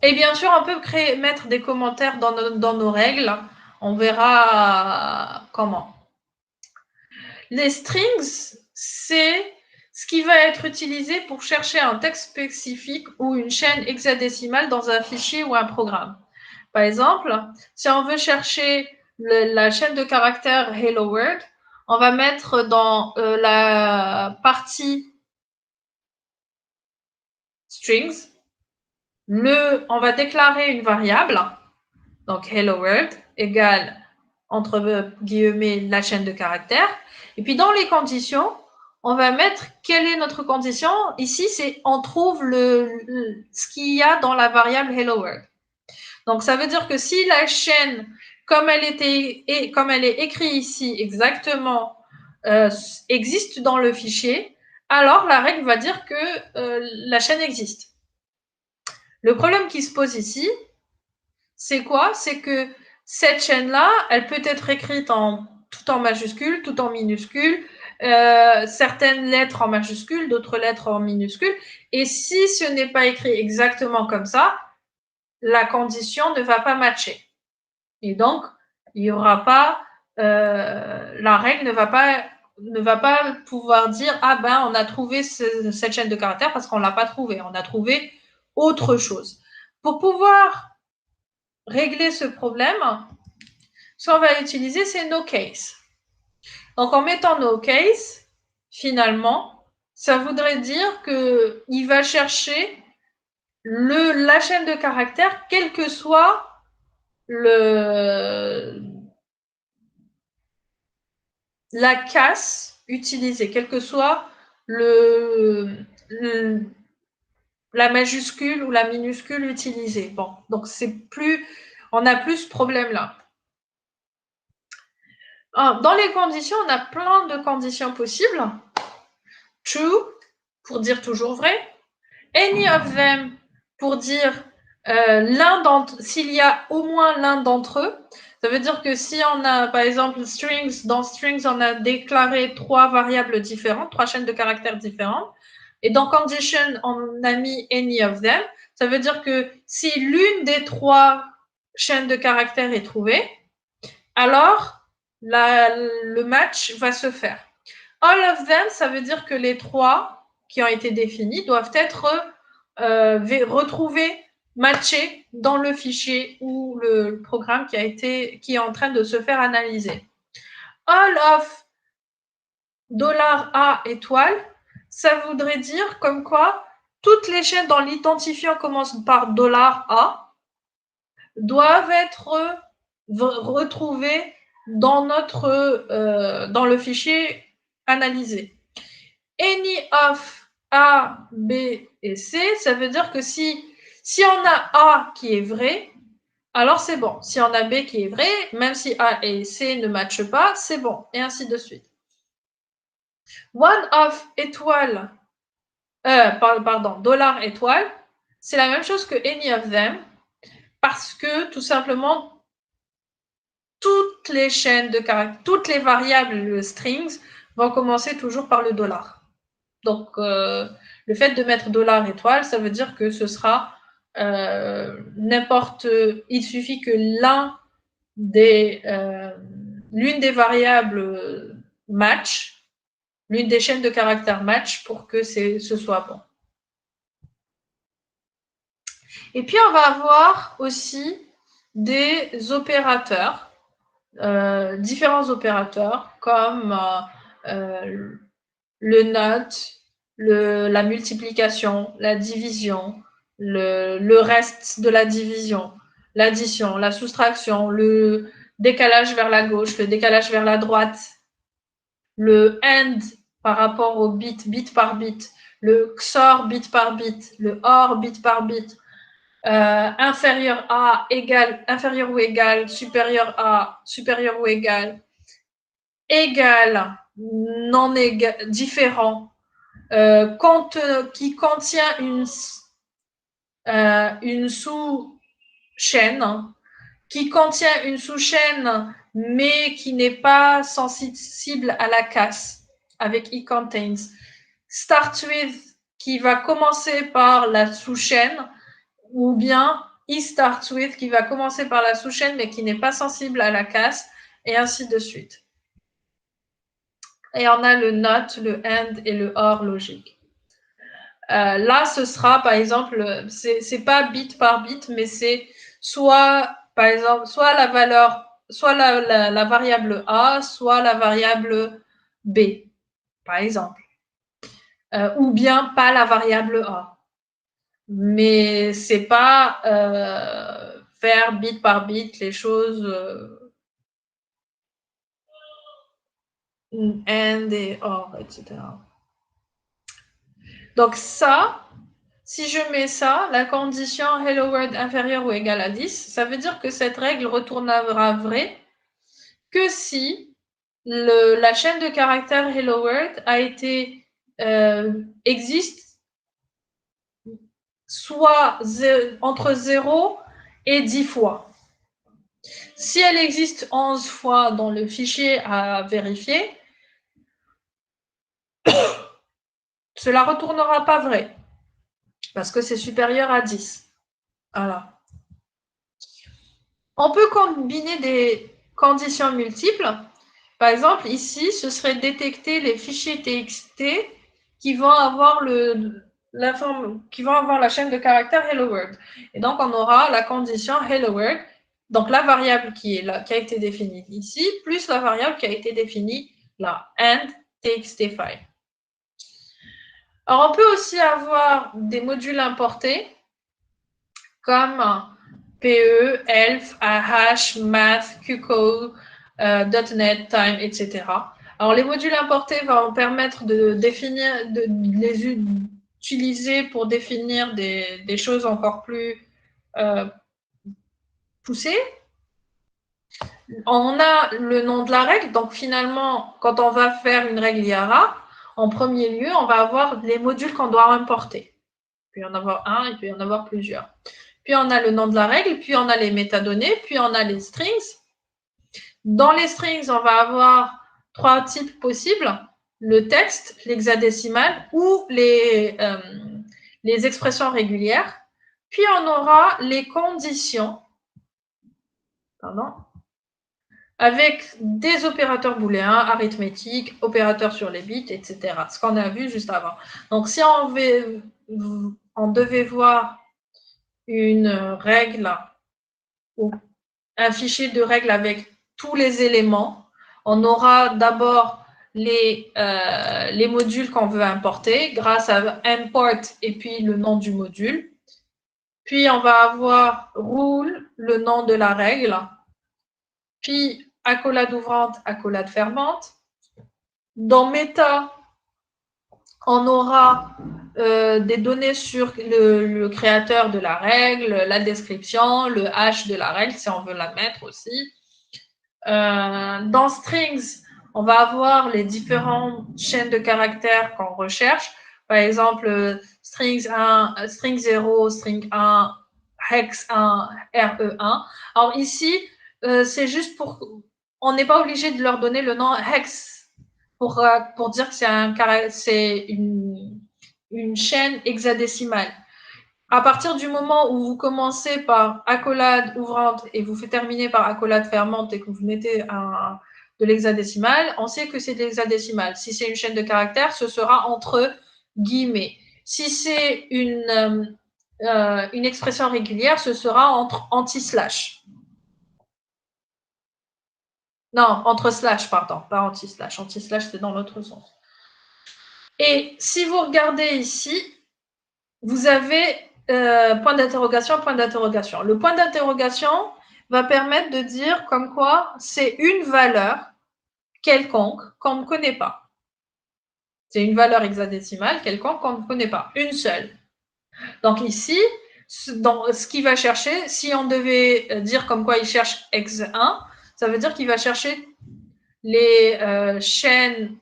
Speaker 1: et bien sûr, on peut mettre des commentaires dans nos règles. On verra comment. Les strings, c'est ce qui va être utilisé pour chercher un texte spécifique ou une chaîne hexadécimale dans un fichier ou un programme. Par exemple, si on veut chercher la chaîne de caractères Hello World, on va mettre dans la partie strings, on va déclarer une variable, donc Hello World égale entre guillemets la chaîne de caractères. Et puis dans les conditions, on va mettre quelle est notre condition. Ici, c'est on trouve ce qu'il y a dans la variable Hello World. Donc ça veut dire que si la chaîne, comme elle est écrite ici exactement, existe dans le fichier, alors la règle va dire que la chaîne existe. Le problème qui se pose ici, c'est quoi? C'est que cette chaîne-là, elle peut être écrite tout en majuscule, tout en minuscule, certaines lettres en majuscule, d'autres lettres en minuscule. Et si ce n'est pas écrit exactement comme ça, la condition ne va pas matcher. Et donc, il y aura pas, la règle ne va pas pouvoir dire ah ben on a trouvé cette chaîne de caractères parce qu'on l'a pas trouvée, on a trouvé autre chose. Pour pouvoir régler ce problème, ce qu'on va utiliser, c'est no case. Donc, en mettant no case, finalement, ça voudrait dire qu'il va chercher la chaîne de caractères, quel que soit la casse utilisée, quel que soit la majuscule ou la minuscule utilisée. Bon, donc on n'a plus ce problème-là. Dans les conditions, on a plein de conditions possibles. True, pour dire toujours vrai. Any of them, pour dire s'il y a au moins l'un d'entre eux. Ça veut dire que si on a, par exemple, dans strings, on a déclaré 3 variables différentes, 3 chaînes de caractères différentes. Et dans condition, on a mis any of them. Ça veut dire que si l'une des 3 chaînes de caractères est trouvée, alors le match va se faire. All of them, ça veut dire que les 3 qui ont été définis doivent être retrouvés, matchés dans le fichier ou le programme qui est en train de se faire analyser. All of $A étoile, ça voudrait dire comme quoi toutes les chaînes dont l'identifiant commence par $A doivent être retrouvées dans le fichier analysé. Any of A, B et C, ça veut dire que si on a A qui est vrai, alors c'est bon. Si on a B qui est vrai, même si A et C ne matchent pas, c'est bon, et ainsi de suite. One of étoile, dollar étoile, c'est la même chose que any of them, parce que tout simplement, toutes les chaînes de caractères, toutes les variables strings vont commencer toujours par le dollar. Donc, le fait de mettre dollar étoile, ça veut dire que ce sera il suffit que l'une des variables match, l'une des chaînes de caractères match pour que ce soit bon. Et puis, on va avoir aussi des opérateurs, différents opérateurs comme le NOT, la multiplication, la division, le reste de la division, l'addition, la soustraction, le décalage vers la gauche, le décalage vers la droite, le AND par rapport au bit par bit, le XOR bit par bit, le OR bit par bit, inférieur à égal, inférieur ou égal, supérieur à, supérieur ou égal, égal, non égal, différent, qui contient une sous-chaîne qui contient une sous-chaîne, mais qui n'est pas sensible à la casse, avec it contains. Start with, qui va commencer par la sous-chaîne, ou bien it starts with, qui va commencer par la sous-chaîne, mais qui n'est pas sensible à la casse, et ainsi de suite. Et on a le not, le and et le or logique. Là, ce sera, par exemple, c'est pas bit par bit, mais c'est soit, par exemple, soit la valeur, soit la variable A, soit la variable B, par exemple. Ou bien pas la variable A. Mais c'est pas faire bit par bit les choses and et or, etc. Donc ça, si je mets ça, la condition hello world inférieure ou égale à 10, ça veut dire que cette règle retournera vraie que si la chaîne de caractères hello world a été existe soit entre 0 et 10 fois. Si elle existe 11 fois dans le fichier à vérifier, cela ne retournera pas vrai, parce que c'est supérieur à 10. Voilà. On peut combiner des conditions multiples. Par exemple, ici, ce serait détecter les fichiers TXT qui vont avoir la chaîne de caractères Hello World. Et donc, on aura la condition Hello World, donc la variable qui a été définie ici, plus la variable qui a été définie là, and TXT file. Alors, on peut aussi avoir des modules importés comme PE, ELF, AH, Math, QCode, .NET, Time, etc. Alors, les modules importés vont permettre de les utiliser pour définir des choses encore plus poussées. On a le nom de la règle. Donc, finalement, quand on va faire une règle IARA, en premier lieu, on va avoir les modules qu'on doit importer. Il peut y en avoir un, il peut y en avoir plusieurs. Puis, on a le nom de la règle, puis on a les métadonnées, puis on a les strings. Dans les strings, on va avoir 3 types possibles, le texte, l'hexadécimal ou les expressions régulières. Puis, on aura les conditions, avec des opérateurs booléens, arithmétiques, opérateurs sur les bits, etc. Ce qu'on a vu juste avant. Donc, si on devait voir une règle ou un fichier de règles avec tous les éléments, on aura d'abord les modules qu'on veut importer grâce à import et puis le nom du module. Puis, on va avoir rule, le nom de la règle. Puis, accolade ouvrante, accolade fermante. Dans Meta, on aura des données sur le créateur de la règle, la description, le hash de la règle, si on veut la mettre aussi. Dans Strings, on va avoir les différentes chaînes de caractères qu'on recherche. Par exemple, Strings 1, String 0, String 1, Hex 1, RE1. Alors ici, c'est juste pour... On n'est pas obligé de leur donner le nom Hex pour dire que c'est une chaîne hexadécimale. À partir du moment où vous commencez par accolade ouvrante et vous terminez par accolade fermante et que vous mettez de l'hexadécimal, on sait que c'est de l'hexadécimal. Si c'est une chaîne de caractères, ce sera entre guillemets. Si c'est une expression régulière, ce sera entre anti-slash. Non, entre slash, pardon, pas anti-slash. Anti-slash, c'est dans l'autre sens. Et si vous regardez ici, vous avez point d'interrogation, point d'interrogation. Le point d'interrogation va permettre de dire comme quoi c'est une valeur quelconque qu'on ne connaît pas. C'est une valeur hexadécimale quelconque qu'on ne connaît pas, une seule. Donc ici, dans ce qu'il va chercher, si on devait dire comme quoi il cherche hex1, ça veut dire qu'il va chercher les chaînes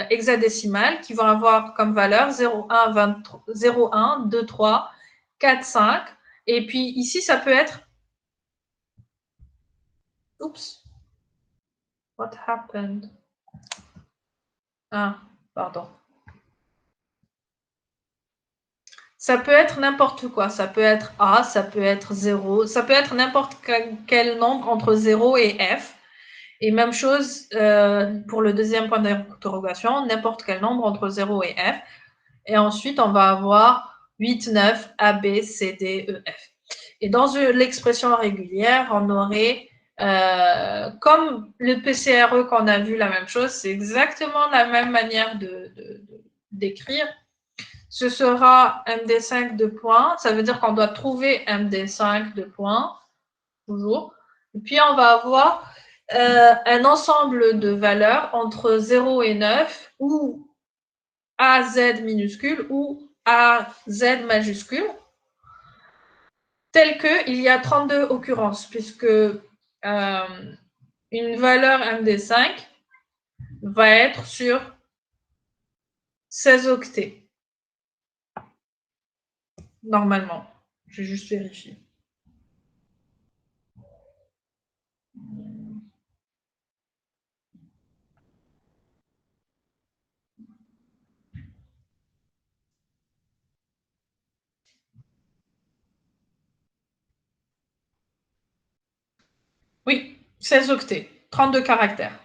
Speaker 1: hexadécimales qui vont avoir comme valeur 0, 1, 2, 3 4, 5. Et puis ici, ça peut être... Oups. What happened? Ah, pardon. Ça peut être n'importe quoi. Ça peut être A, ça peut être 0, ça peut être n'importe quel nombre entre 0 et F. Et même chose pour le deuxième point d'interrogation, n'importe quel nombre entre 0 et F. Et ensuite, on va avoir 8, 9, A, B, C, D, E, F. Et dans l'expression régulière, on aurait, comme le PCRE qu'on a vu, la même chose, c'est exactement la même manière d'écrire. Ce sera MD5 de points. Ça veut dire qu'on doit trouver MD5 de points, toujours. Et puis, on va avoir un ensemble de valeurs entre 0 et 9, ou AZ minuscule, ou AZ majuscule, tel qu'il y a 32 occurrences, puisque une valeur MD5 va être sur 16 octets. Normalement. Je vais juste vérifier. Oui, 16 octets, 32 caractères.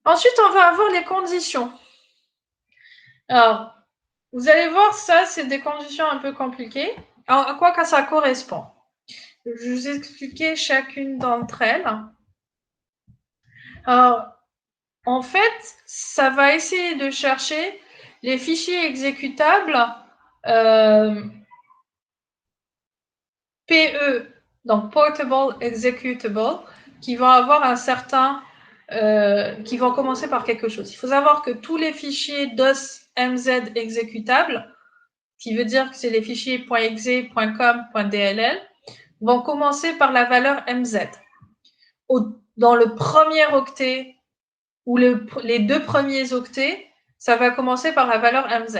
Speaker 1: Ensuite, on va avoir les conditions. Alors, vous allez voir, ça, c'est des conditions un peu compliquées. Alors, à quoi que ça correspond? Je vais vous expliquer chacune d'entre elles. Alors, en fait, ça va essayer de chercher les fichiers exécutables PE, donc Portable Executable, qui vont avoir un certain... qui vont commencer par quelque chose. Il faut savoir que tous les fichiers DOS MZ exécutables, qui veut dire que c'est les fichiers .exe, .com, .dll, vont commencer par la valeur MZ. Dans le premier octet ou les deux premiers octets, ça va commencer par la valeur MZ.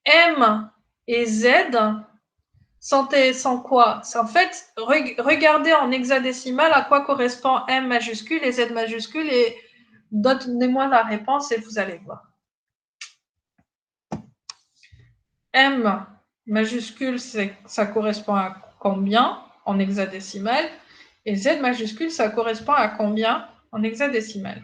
Speaker 1: M et Z sont quoi? En fait, regardez en hexadécimal à quoi correspond M majuscule et Z majuscule et donnez-moi la réponse et vous allez voir. M majuscule, ça correspond à combien en hexadécimal? Et Z majuscule, ça correspond à combien en hexadécimal?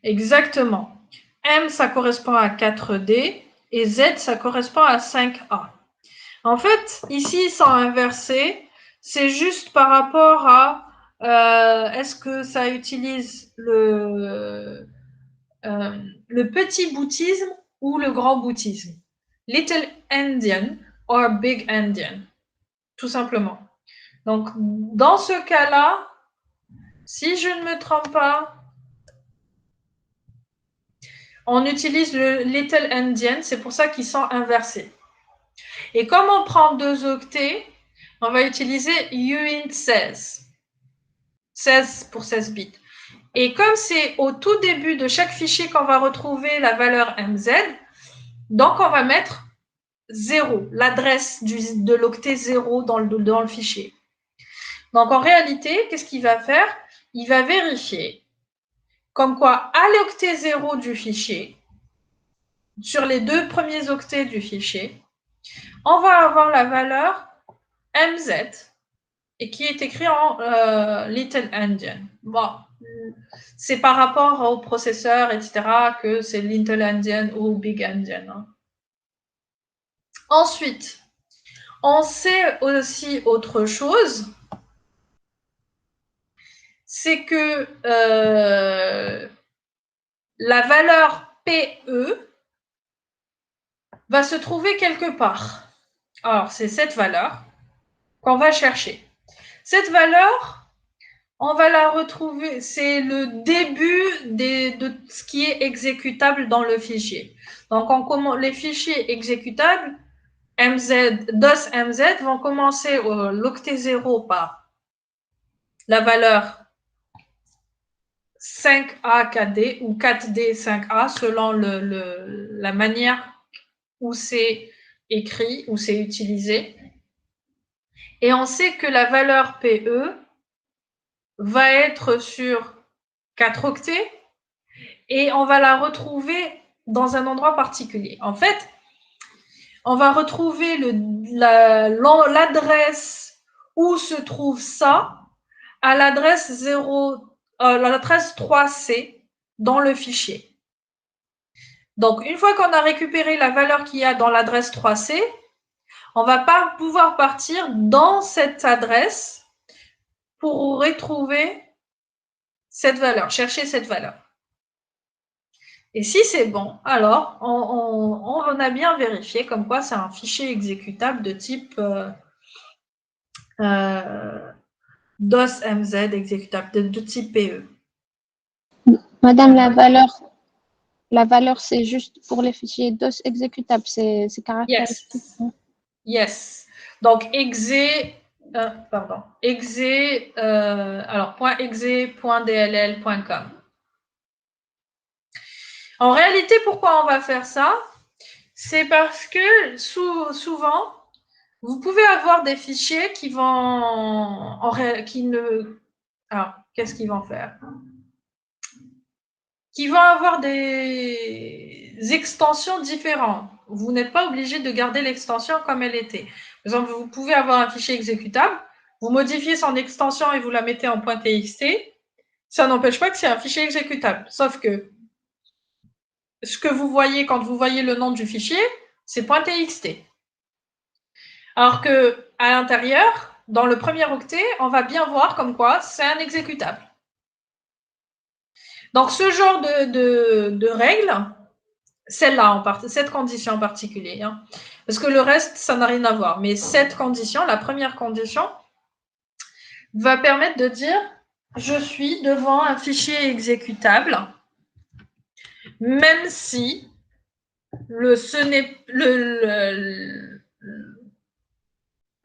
Speaker 1: Exactement. M, ça correspond à 4D et Z, ça correspond à 5A. En fait, ici, ils sont inversés. C'est juste par rapport à est-ce que ça utilise le petit boutisme ou le grand boutisme. Little Endian or Big Endian, tout simplement. Donc, dans ce cas-là, si je ne me trompe pas, on utilise le Little Endian, c'est pour ça qu'ils sont inversés. Et comme on prend 2 octets, on va utiliser uint 16. 16 pour 16 bits. Et comme c'est au tout début de chaque fichier qu'on va retrouver la valeur MZ, donc on va mettre 0, l'adresse de l'octet 0 dans le fichier. Donc en réalité, qu'est-ce qu'il va faire? Il va vérifier comme quoi à l'octet 0 du fichier, sur les 2 premiers octets du fichier, on va avoir la valeur MZ et qui est écrit en Little Endian. Bon, c'est par rapport au processeur, etc., que c'est Little Endian ou Big Endian. Hein. Ensuite, on sait aussi autre chose, c'est que la valeur PE va se trouver quelque part. Alors, c'est cette valeur qu'on va chercher. Cette valeur, On va la retrouver, c'est le début de ce qui est exécutable dans le fichier. Donc, les fichiers exécutables, DOS MZ vont commencer l'octet 0 par la valeur 5A 4D ou 4D 5A selon la manière où c'est écrit, où c'est utilisé. Et on sait que la valeur PE va être sur 4 octets et on va la retrouver dans un endroit particulier. En fait, on va retrouver l'adresse où se trouve ça à l'adresse 3C dans le fichier. Donc, une fois qu'on a récupéré la valeur qu'il y a dans l'adresse 3C, on va pas pouvoir partir dans cette adresse pour retrouver cette valeur, chercher cette valeur. Et si c'est bon, alors on a bien vérifié comme quoi c'est un fichier exécutable de type DOS MZ exécutable de type PE.
Speaker 2: Madame, la valeur, c'est juste pour les fichiers DOS exécutables, c'est caractéristique.
Speaker 1: Yes. Donc, .exe.dll.com. En réalité, pourquoi on va faire ça? C'est parce que souvent, vous pouvez avoir des fichiers qui vont alors, qu'est-ce qu'ils vont faire? Qui vont avoir des extensions différentes. Vous n'êtes pas obligé de garder l'extension comme elle était. Par exemple, vous pouvez avoir un fichier exécutable, vous modifiez son extension et vous la mettez en .txt. Ça n'empêche pas que c'est un fichier exécutable. Sauf que ce que vous voyez quand vous voyez le nom du fichier, c'est .txt. Alors que à l'intérieur, dans le premier octet, on va bien voir comme quoi c'est un exécutable. Donc, ce genre de règle, celle-là, cette condition en particulier, hein, parce que le reste, ça n'a rien à voir. Mais cette condition, la première condition, va permettre de dire je suis devant un fichier exécutable, même si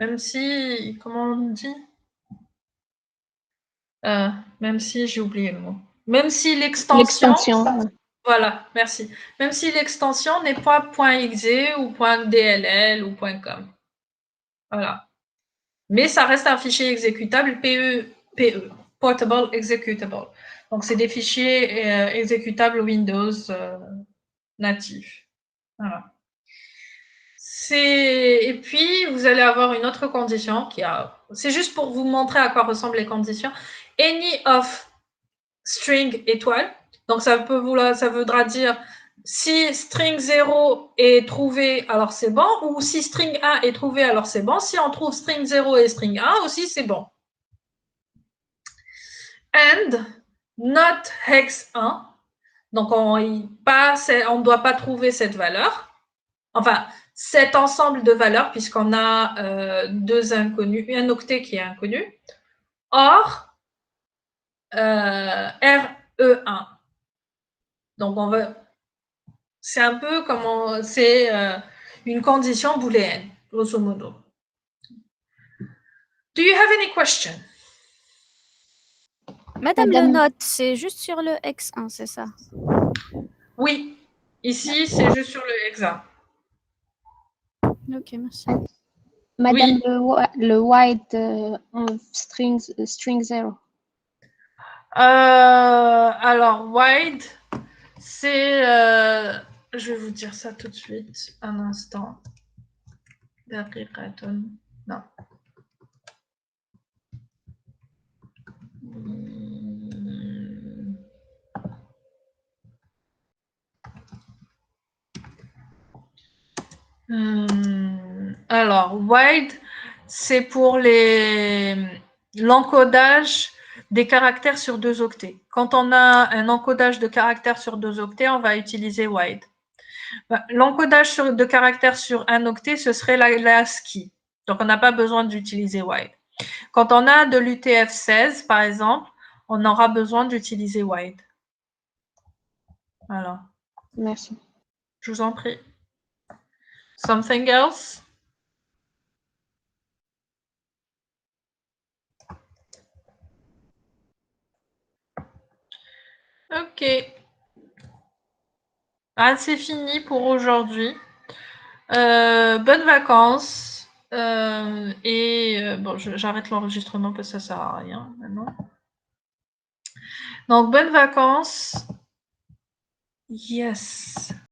Speaker 1: même si, comment on dit même si, j'ai oublié le mot. Même si l'extension. Voilà, merci. Même si l'extension n'est pas .exe ou .dll ou .com. Voilà. Mais ça reste un fichier exécutable PE, Portable Executable. Donc, c'est des fichiers exécutables Windows natifs. Voilà. Et puis, vous allez avoir une autre condition c'est juste pour vous montrer à quoi ressemblent les conditions. Any of string étoile. Donc, ça voudra dire si string 0 est trouvé, alors c'est bon. Ou si string 1 est trouvé, alors c'est bon. Si on trouve string 0 et string 1 aussi, c'est bon. And not hex 1. Donc, on ne doit pas trouver cette valeur. Enfin, cet ensemble de valeurs, puisqu'on a deux inconnus, un octet qui est inconnu. Or, RE1. Donc, c'est un peu comme c'est une condition booléenne, grosso modo. Do you have any question?
Speaker 5: Madame, le note, c'est juste sur le X1, c'est ça?
Speaker 1: Oui. Ici, c'est juste sur le X1.
Speaker 5: Ok, merci.
Speaker 2: Madame, oui. le wide string 0.
Speaker 1: Alors, wide, c'est... je vais vous dire ça tout de suite. Un instant. Non. Alors, wide, c'est pour l'encodage des caractères sur 2 octets. Quand on a un encodage de caractères sur 2 octets, on va utiliser wide. L'encodage de caractères sur 1 octet, ce serait la ASCII. Donc, on n'a pas besoin d'utiliser wide. Quand on a de l'UTF-16, par exemple, on aura besoin d'utiliser wide. Voilà.
Speaker 2: Merci.
Speaker 1: Je vous en prie. Something else? Ok. Ah, c'est fini pour aujourd'hui. Bonnes vacances. Bon, j'arrête l'enregistrement parce que ça sert à rien maintenant. Donc, bonnes vacances. Yes.